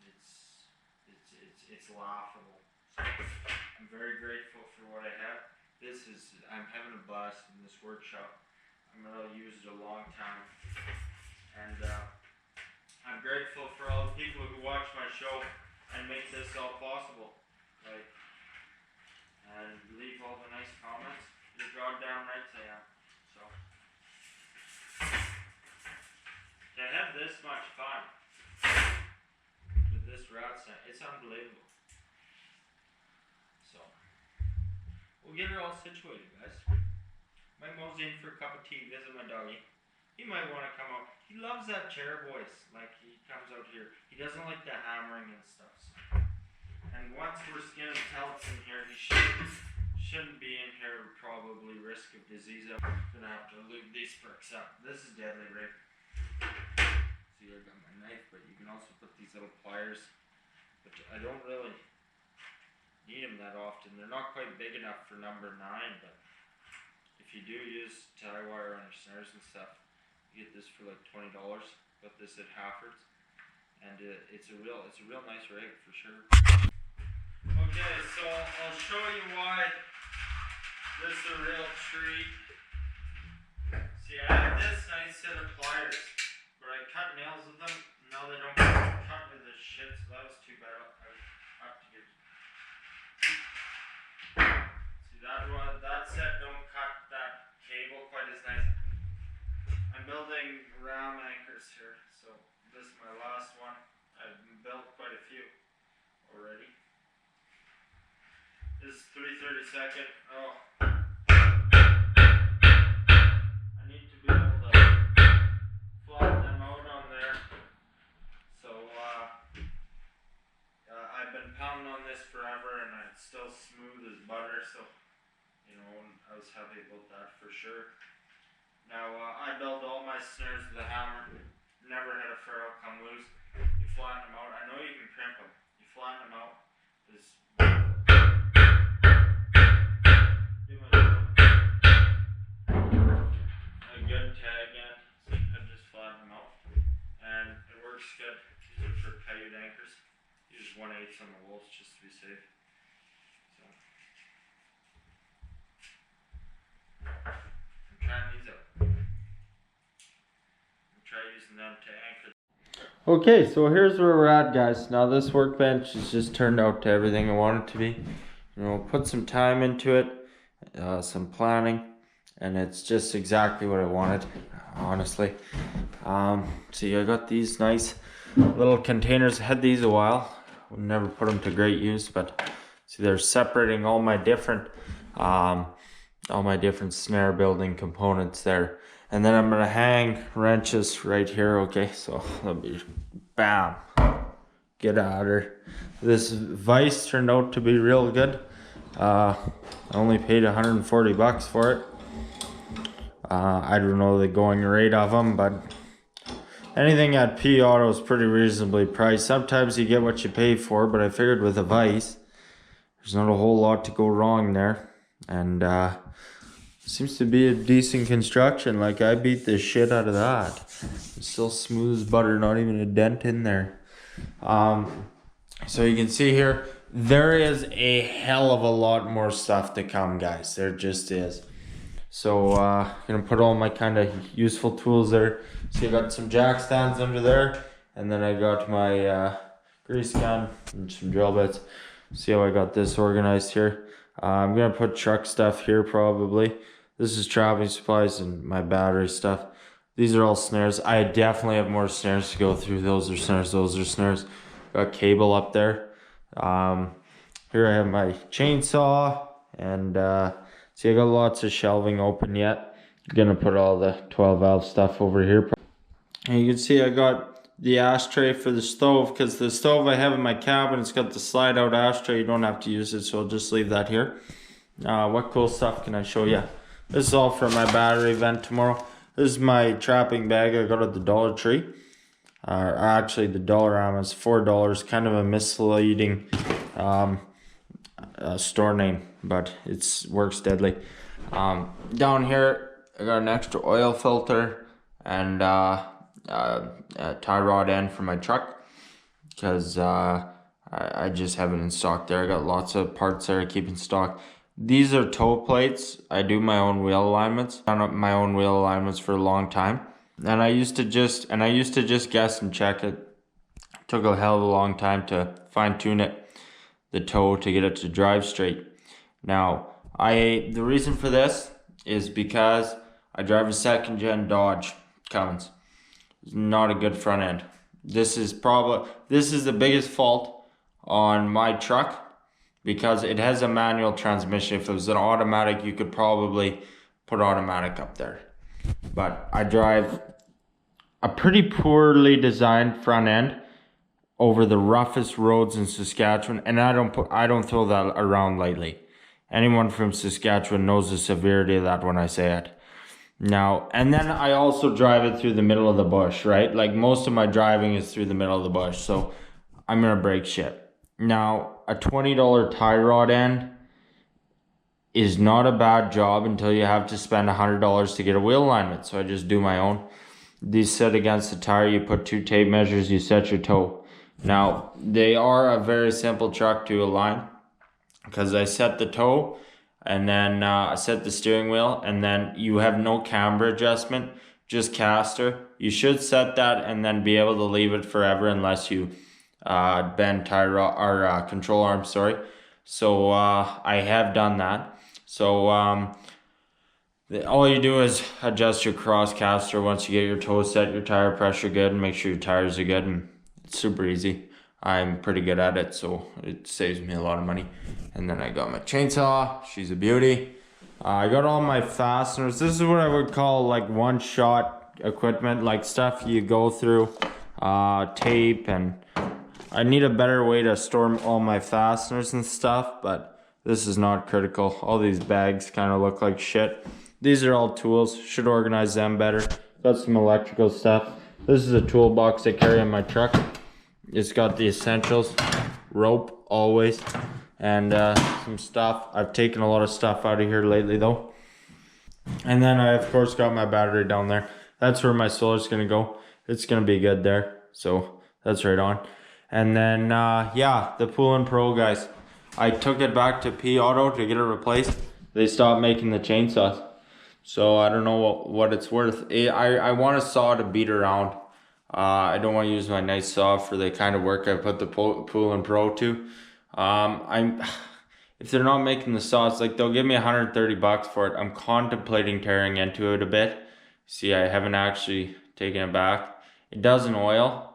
it's laughable. So I'm very grateful for what I have. I'm having a blast in this workshop. I'm gonna use it a long time, and I'm grateful for all the people who watch my show and make this all possible. And leave all the nice comments. You're goddamn right I am. So to have this much fun with this rat scent, it's unbelievable. So we'll get her all situated, guys. Might mosey in for a cup of tea, visit my doggy. He might want to come out. He loves that chair, boys. He comes out here. He doesn't like the hammering and stuff. So. And once we're skinning pellets in here, he shouldn't be in here. Probably risk of disease. I'm gonna have to lube these bricks up. This is deadly, right? See, I got my knife, but you can also put these little pliers. But I don't really need them that often. They're not quite big enough for number 9, but if you do use tie wire on your snares and stuff, You get this for like $20. Got this at Halford's, and it's a real nice rig for sure. Okay, so I'll show you why this is a real treat. See, I have this nice set of pliers, but I cut nails with them. Now they don't cut with this shit, so that was too bad. I have to get. See, that set don't cut that cable quite as nice. I'm building ram anchors here, so this is my last one. I've built quite a few already. This is 3/32. Oh. I need to be able to flatten them out on there. So, I've been pounding on this forever and it's still smooth as butter, so, you know, I was happy about that for sure. Now, I build all my snares with a hammer. Never had a ferrule come loose. You flatten them out. I know you can crimp them. You flatten them out. This a good tag in. So I just flatten them out. And it works good. These are for coyote anchors. Use 1/8 on the wolves just to be safe. So I'm trying these out. Try using them to anchor. Okay, so here's where we're at, guys. Now this workbench has just turned out to everything I want it to be. You know, put some time into it, some planning, and it's just exactly what I wanted, honestly. See, I got these nice little containers. I had these a while. Would never put them to great use, but see, they're separating all my different snare building components there. And then I'm gonna hang wrenches right here, okay? So that'll be bam, get out of her. This vise turned out to be real good. I only paid 140 bucks for it. I don't know the going rate of them, but anything at P Auto is pretty reasonably priced. Sometimes you get what you pay for, but I figured with a vise, there's not a whole lot to go wrong there. And seems to be a decent construction. Like, I beat the shit out of that. It's still smooth as butter, not even a dent in there. So you can see here, there is a hell of a lot more stuff to come, guys. There just is. So gonna put all my kind of useful tools there. So I got some jack stands under there, and then I got my grease gun and some drill bits. See how I got this organized here. I'm gonna put truck stuff here probably. This is traveling supplies and my battery stuff. These are all snares. I definitely have more snares to go through. Those are snares, those are snares. Got cable up there. Here I have my chainsaw, and see, I got lots of shelving open yet. I'm gonna put all the 12 valve stuff over here. And you can see I got the ashtray for the stove, because the stove I have in my cabin, it's got the slide out ashtray. You don't have to use it, so I'll just leave that here. What cool stuff can I show you? This is all for my battery event tomorrow. This is my trapping bag I got at the Dollar Tree. Actually, the Dollarama is $4. Kind of a misleading store name, but it works deadly. Down here, I got an extra oil filter and a tie rod end for my truck, because I just have it in stock there. I got lots of parts there I keep in stock. These are toe plates. I do my own wheel alignments. I've done my own wheel alignments for a long time, and I used to just guess and check it. It took a hell of a long time to fine tune it, the toe, to get it to drive straight. Now, the reason for this is because I drive a second gen Dodge Cummins. It's not a good front end. This is the biggest fault on my truck, because it has a manual transmission. If it was an automatic, you could probably put automatic up there. But I drive a pretty poorly designed front end over the roughest roads in Saskatchewan, and I don't throw that around lightly. Anyone from Saskatchewan knows the severity of that when I say it. Now, and then I also drive it through the middle of the bush, right? Like, most of my driving is through the middle of the bush, so I'm gonna break shit. Now, a $20 tie rod end is not a bad job until you have to spend $100 to get a wheel alignment, so I just do my own. these sit against the tire. You put 2 tape measures, you set your toe. Now, they are a very simple truck to align because I set the toe and then I set the steering wheel, and then you have no camber adjustment, just caster. You should set that and then be able to leave it forever unless you bend tire or control arm, sorry. So I have done that. So all you do is adjust your cross caster once you get your toe set, your tire pressure good, and make sure your tires are good, and it's super easy. I'm pretty good at it, so it saves me a lot of money. And then I got my chainsaw. She's a beauty. I got all my fasteners. This is what I would call like one-shot equipment, like stuff you go through, tape, and I need a better way to store all my fasteners and stuff, but this is not critical. All these bags kind of look like shit. These are all tools. Should organize them better. Got some electrical stuff. This is a toolbox I carry in my truck. It's got the essentials, rope always, and some stuff. I've taken a lot of stuff out of here lately though. And then I of course got my battery down there. That's where my solar's gonna go. It's gonna be good there. So that's right on. And then yeah, the Pool & Pro guys. I took it back to P Auto to get it replaced. They stopped making the chainsaws. So I don't know what it's worth. I want a saw to beat around. I don't want to use my nice saw for the kind of work I put the Pool & Pro to. If they're not making the saw, it's like they'll give me 130 bucks for it. I'm contemplating tearing into it a bit. See, I haven't actually taken it back. It doesn't oil.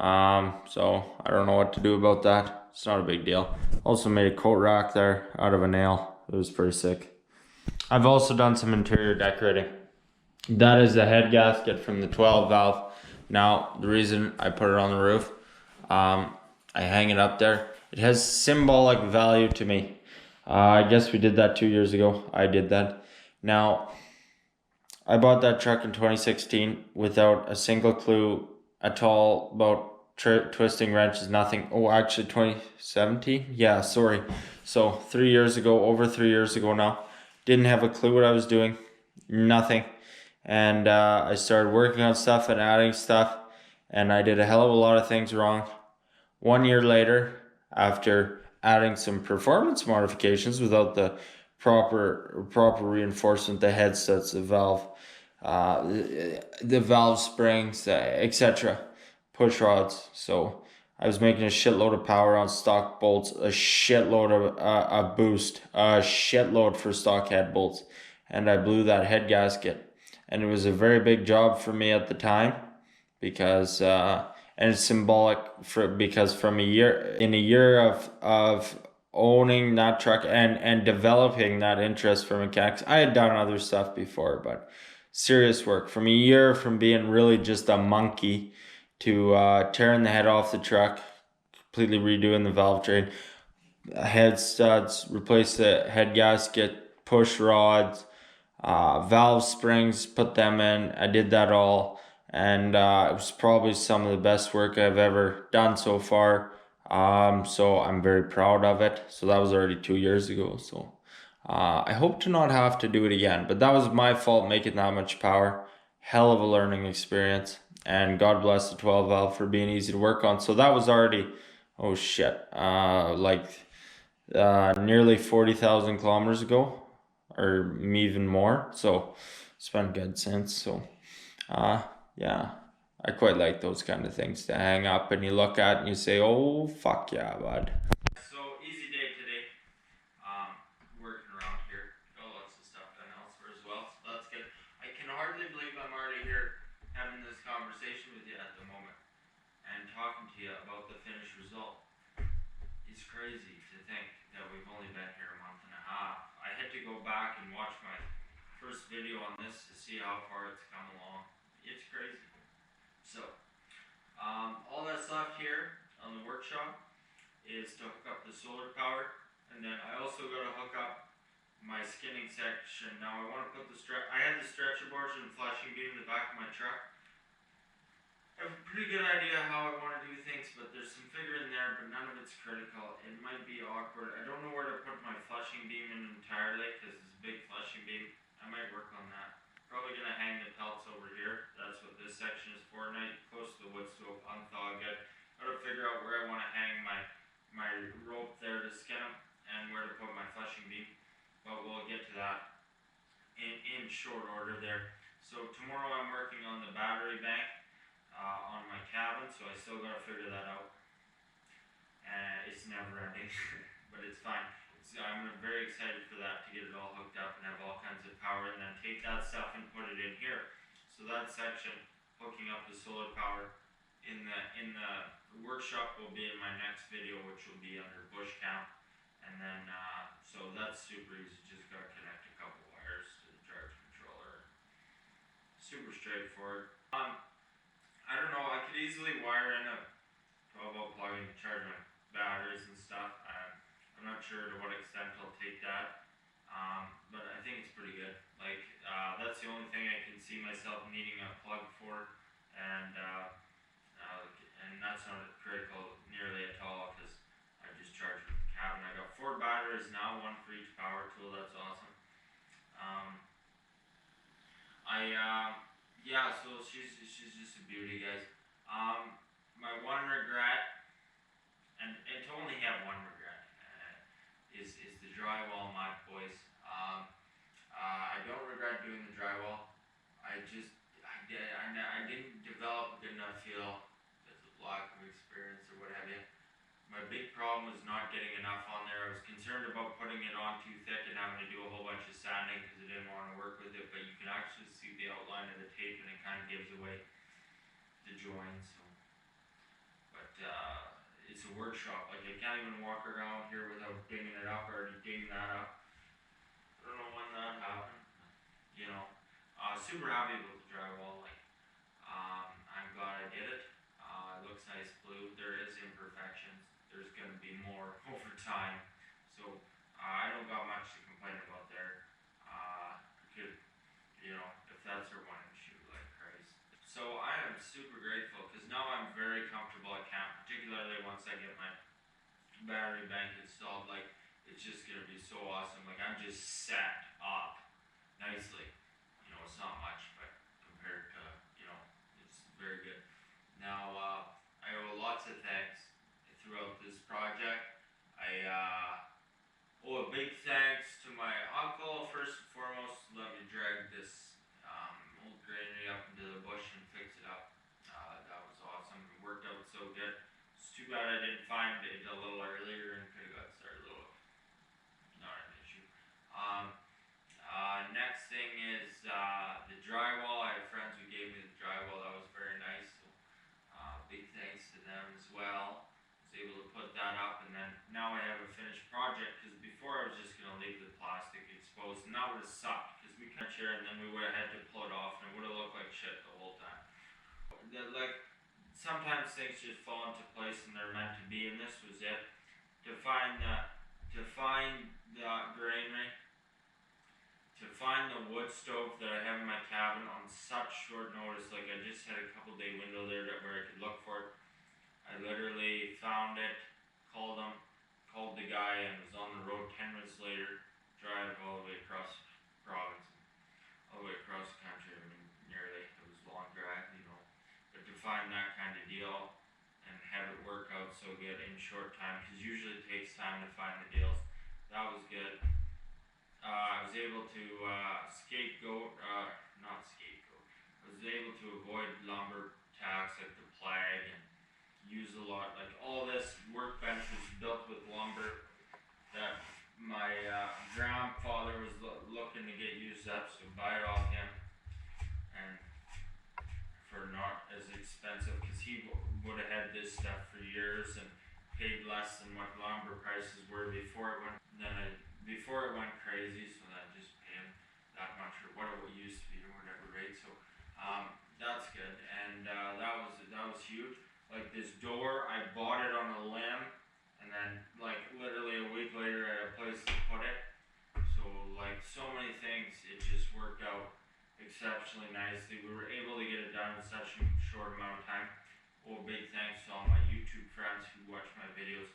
So I don't know what to do about that. It's not a big deal. Also made a coat rack there out of a nail. It was pretty sick. I've also done some interior decorating. That is the head gasket from the 12 valve. Now, the reason I put it on the roof, I hang it up there. It has symbolic value to me. I guess we did that 2 years ago. I did that. Now, I bought that truck in 2016 without a single clue at all about twisting wrenches, nothing. Oh, actually 2017? Yeah, sorry. So 3 years ago, over 3 years ago now. Didn't have a clue what I was doing. Nothing. And I started working on stuff and adding stuff. And I did a hell of a lot of things wrong. 1 year later, after adding some performance modifications without the proper reinforcement, the headsets, the valve springs, etc., push rods. So I was making a shitload of power on stock bolts, a shitload of boost, a shitload for stock head bolts, and I blew that head gasket. And it was a very big job for me at the time because and it's symbolic because from a year of owning that truck and developing that interest for mechanics. I had done other stuff before, but serious work. From a year from being really just a monkey to tearing the head off the truck, completely redoing the valve train, head studs, replace the head gasket, push rods, valve springs, put them in. I did that all, and it was probably some of the best work I've ever done so far. So I'm very proud of it. So that was already 2 years ago. So I hope to not have to do it again, but that was my fault making that much power. Hell of a learning experience, and God bless the 12 valve for being easy to work on. So that was already, oh shit, nearly 40,000 kilometers ago, or even more. So it's been good since. So yeah, I quite like those kind of things to hang up and you look at and you say, oh fuck yeah, bud. So easy day today. Working around here. Got lots of stuff done elsewhere as well, so that's good. I can hardly believe I'm already here having this conversation with you at the moment and talking to you about the finished result. It's crazy to think that we've only been here a month and a half. I had to go back and watch my first video on this to see how far it's come along. It's crazy. So, all that's left here on the workshop is to hook up the solar power, and then I also got to hook up my skinning section. Now I want to put I had the stretcher bars and flashing beam in the back of my truck. I have a pretty good idea how I want to do things, but there's some figure in there, but none of it's critical. It might be awkward. I don't know where to put my flushing beam in entirely because it's a big flushing beam. I might work on that. Probably gonna hang the pelts over here. That's what this section short order there. So tomorrow I'm working on the battery bank on my cabin, so I still gotta figure that out. And it's never ending, but it's fine. I'm very excited for that, to get it all hooked up and have all kinds of power, and then take that stuff and put it in here. So that section, hooking up the solar power in the workshop, will be in my next video, which will be under bush camp. And then so that's super easy. Just gotta connect a couple wires to the drive controller. Super straightforward. I don't know. I could easily wire in a 12-volt plug in to charge my batteries and stuff. I'm not sure to what extent I'll take that, but I think it's pretty good. Like that's the only thing I can see myself needing a plug for, and that's not critical nearly at all, because I just charge with the cabin. I got 4 batteries now, 1 for each power tool. That's awesome. Yeah, so she's just a beauty, guys. My one regret, and to only have one regret, is the drywall mod, boys. I don't regret doing the drywall. I didn't develop a good enough feel, because of lack of experience or what have you. My big problem was not getting enough on there. I was concerned about putting it on too thick and having to do a whole bunch of sanding, because I didn't want to work with it, but you can actually see the outline of the tape, and it kind of gives away the joins. So. But it's a workshop. Like, I can't even walk around here without dinging it up. I already dinged that up. I don't know when that happened. You know, super happy with the drywall. Like, I'm glad I did it. It looks nice blue. There is imperfections. There's going to be more over time. So I don't got much to complain about there. Could, you know, if that's her one, shoot like Christ. So I am super grateful, because now I'm very comfortable at camp, particularly once I get my battery bank installed. Like, it's just going to be so awesome. Like, I'm just set up nicely. You know, it's not much, but compared to, you know, it's very good. Now, I owe lots of thanks throughout this project. I owe a big thanks to my uncle, first and foremost. Let me drag this old granary up into the bush and fix it up. That was awesome. It worked out so good. It's too bad I didn't find it a little earlier and could have got started a little. Not an issue. Next thing is the drywall. I have friends who gave me the drywall. That was very nice. So, big thanks to them as well. I was able to put that up, and then now I have a finished project, because before I was just going to leave the plastic exposed, and that would have sucked, because we cut here and then we would have had to pull it off, and it would have looked like shit the whole time. Like, sometimes things just fall into place and they're meant to be, and this was it. To find the granary, to find the wood stove that I have in my cabin on such short notice. Like, I just had a couple day window there where I could look for it. I literally found it, called the guy, and was on the road 10 minutes later, drive all the way across the province, all the way across the country. I mean, nearly. It was a long drive, you know. But to find that kind of deal and have it work out so good in short time, because usually it takes time to find the deals, that was good. I was able to I was able to avoid lumber tax like the plague, and use a lot. Like, all this workbench was built with lumber that my grandfather was looking to get used up, so buy it off him, and for not as expensive, because he would have had this stuff for years and paid less than what lumber prices were before it went. Before it went crazy, so that just paying that much, or what it used to be, or whatever, right? So that's good, and that was huge. Like, this door, I bought it on a limb, and then like literally a week later I had a place to put it. So, like, so many things, it just worked out exceptionally nicely. We were able to get it done in such a short amount of time. Well, big thanks to all my YouTube friends who watch my videos.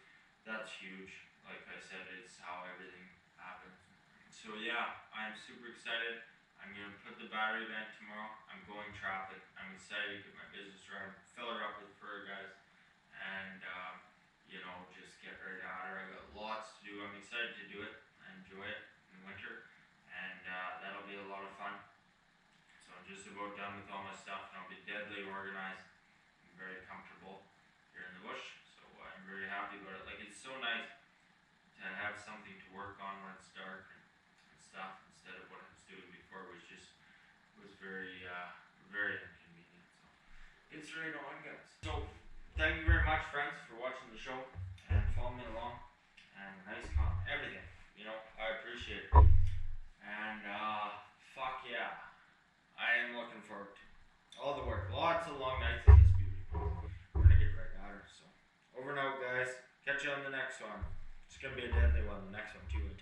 That's huge. Like I said, it's how everything happens. So yeah, I'm super excited. I'm going to put the battery bank tomorrow. I'm going trapping. I'm excited to get my business running, fill her up with fur, guys, and you know, just get right at her. I got lots to do. I'm excited to do it. I enjoy it in winter, and that'll be a lot of fun. was very inconvenient. So it's right on, guys. So thank you very much, friends, for watching the show and following me along. And nice comment, everything. You know, I appreciate it. And fuck yeah, I am looking forward to all the work. Lots of long nights in this beauty. We're gonna get right at her. So over and out, guys. Catch you on the next one. It's gonna be a deadly one. The next one too.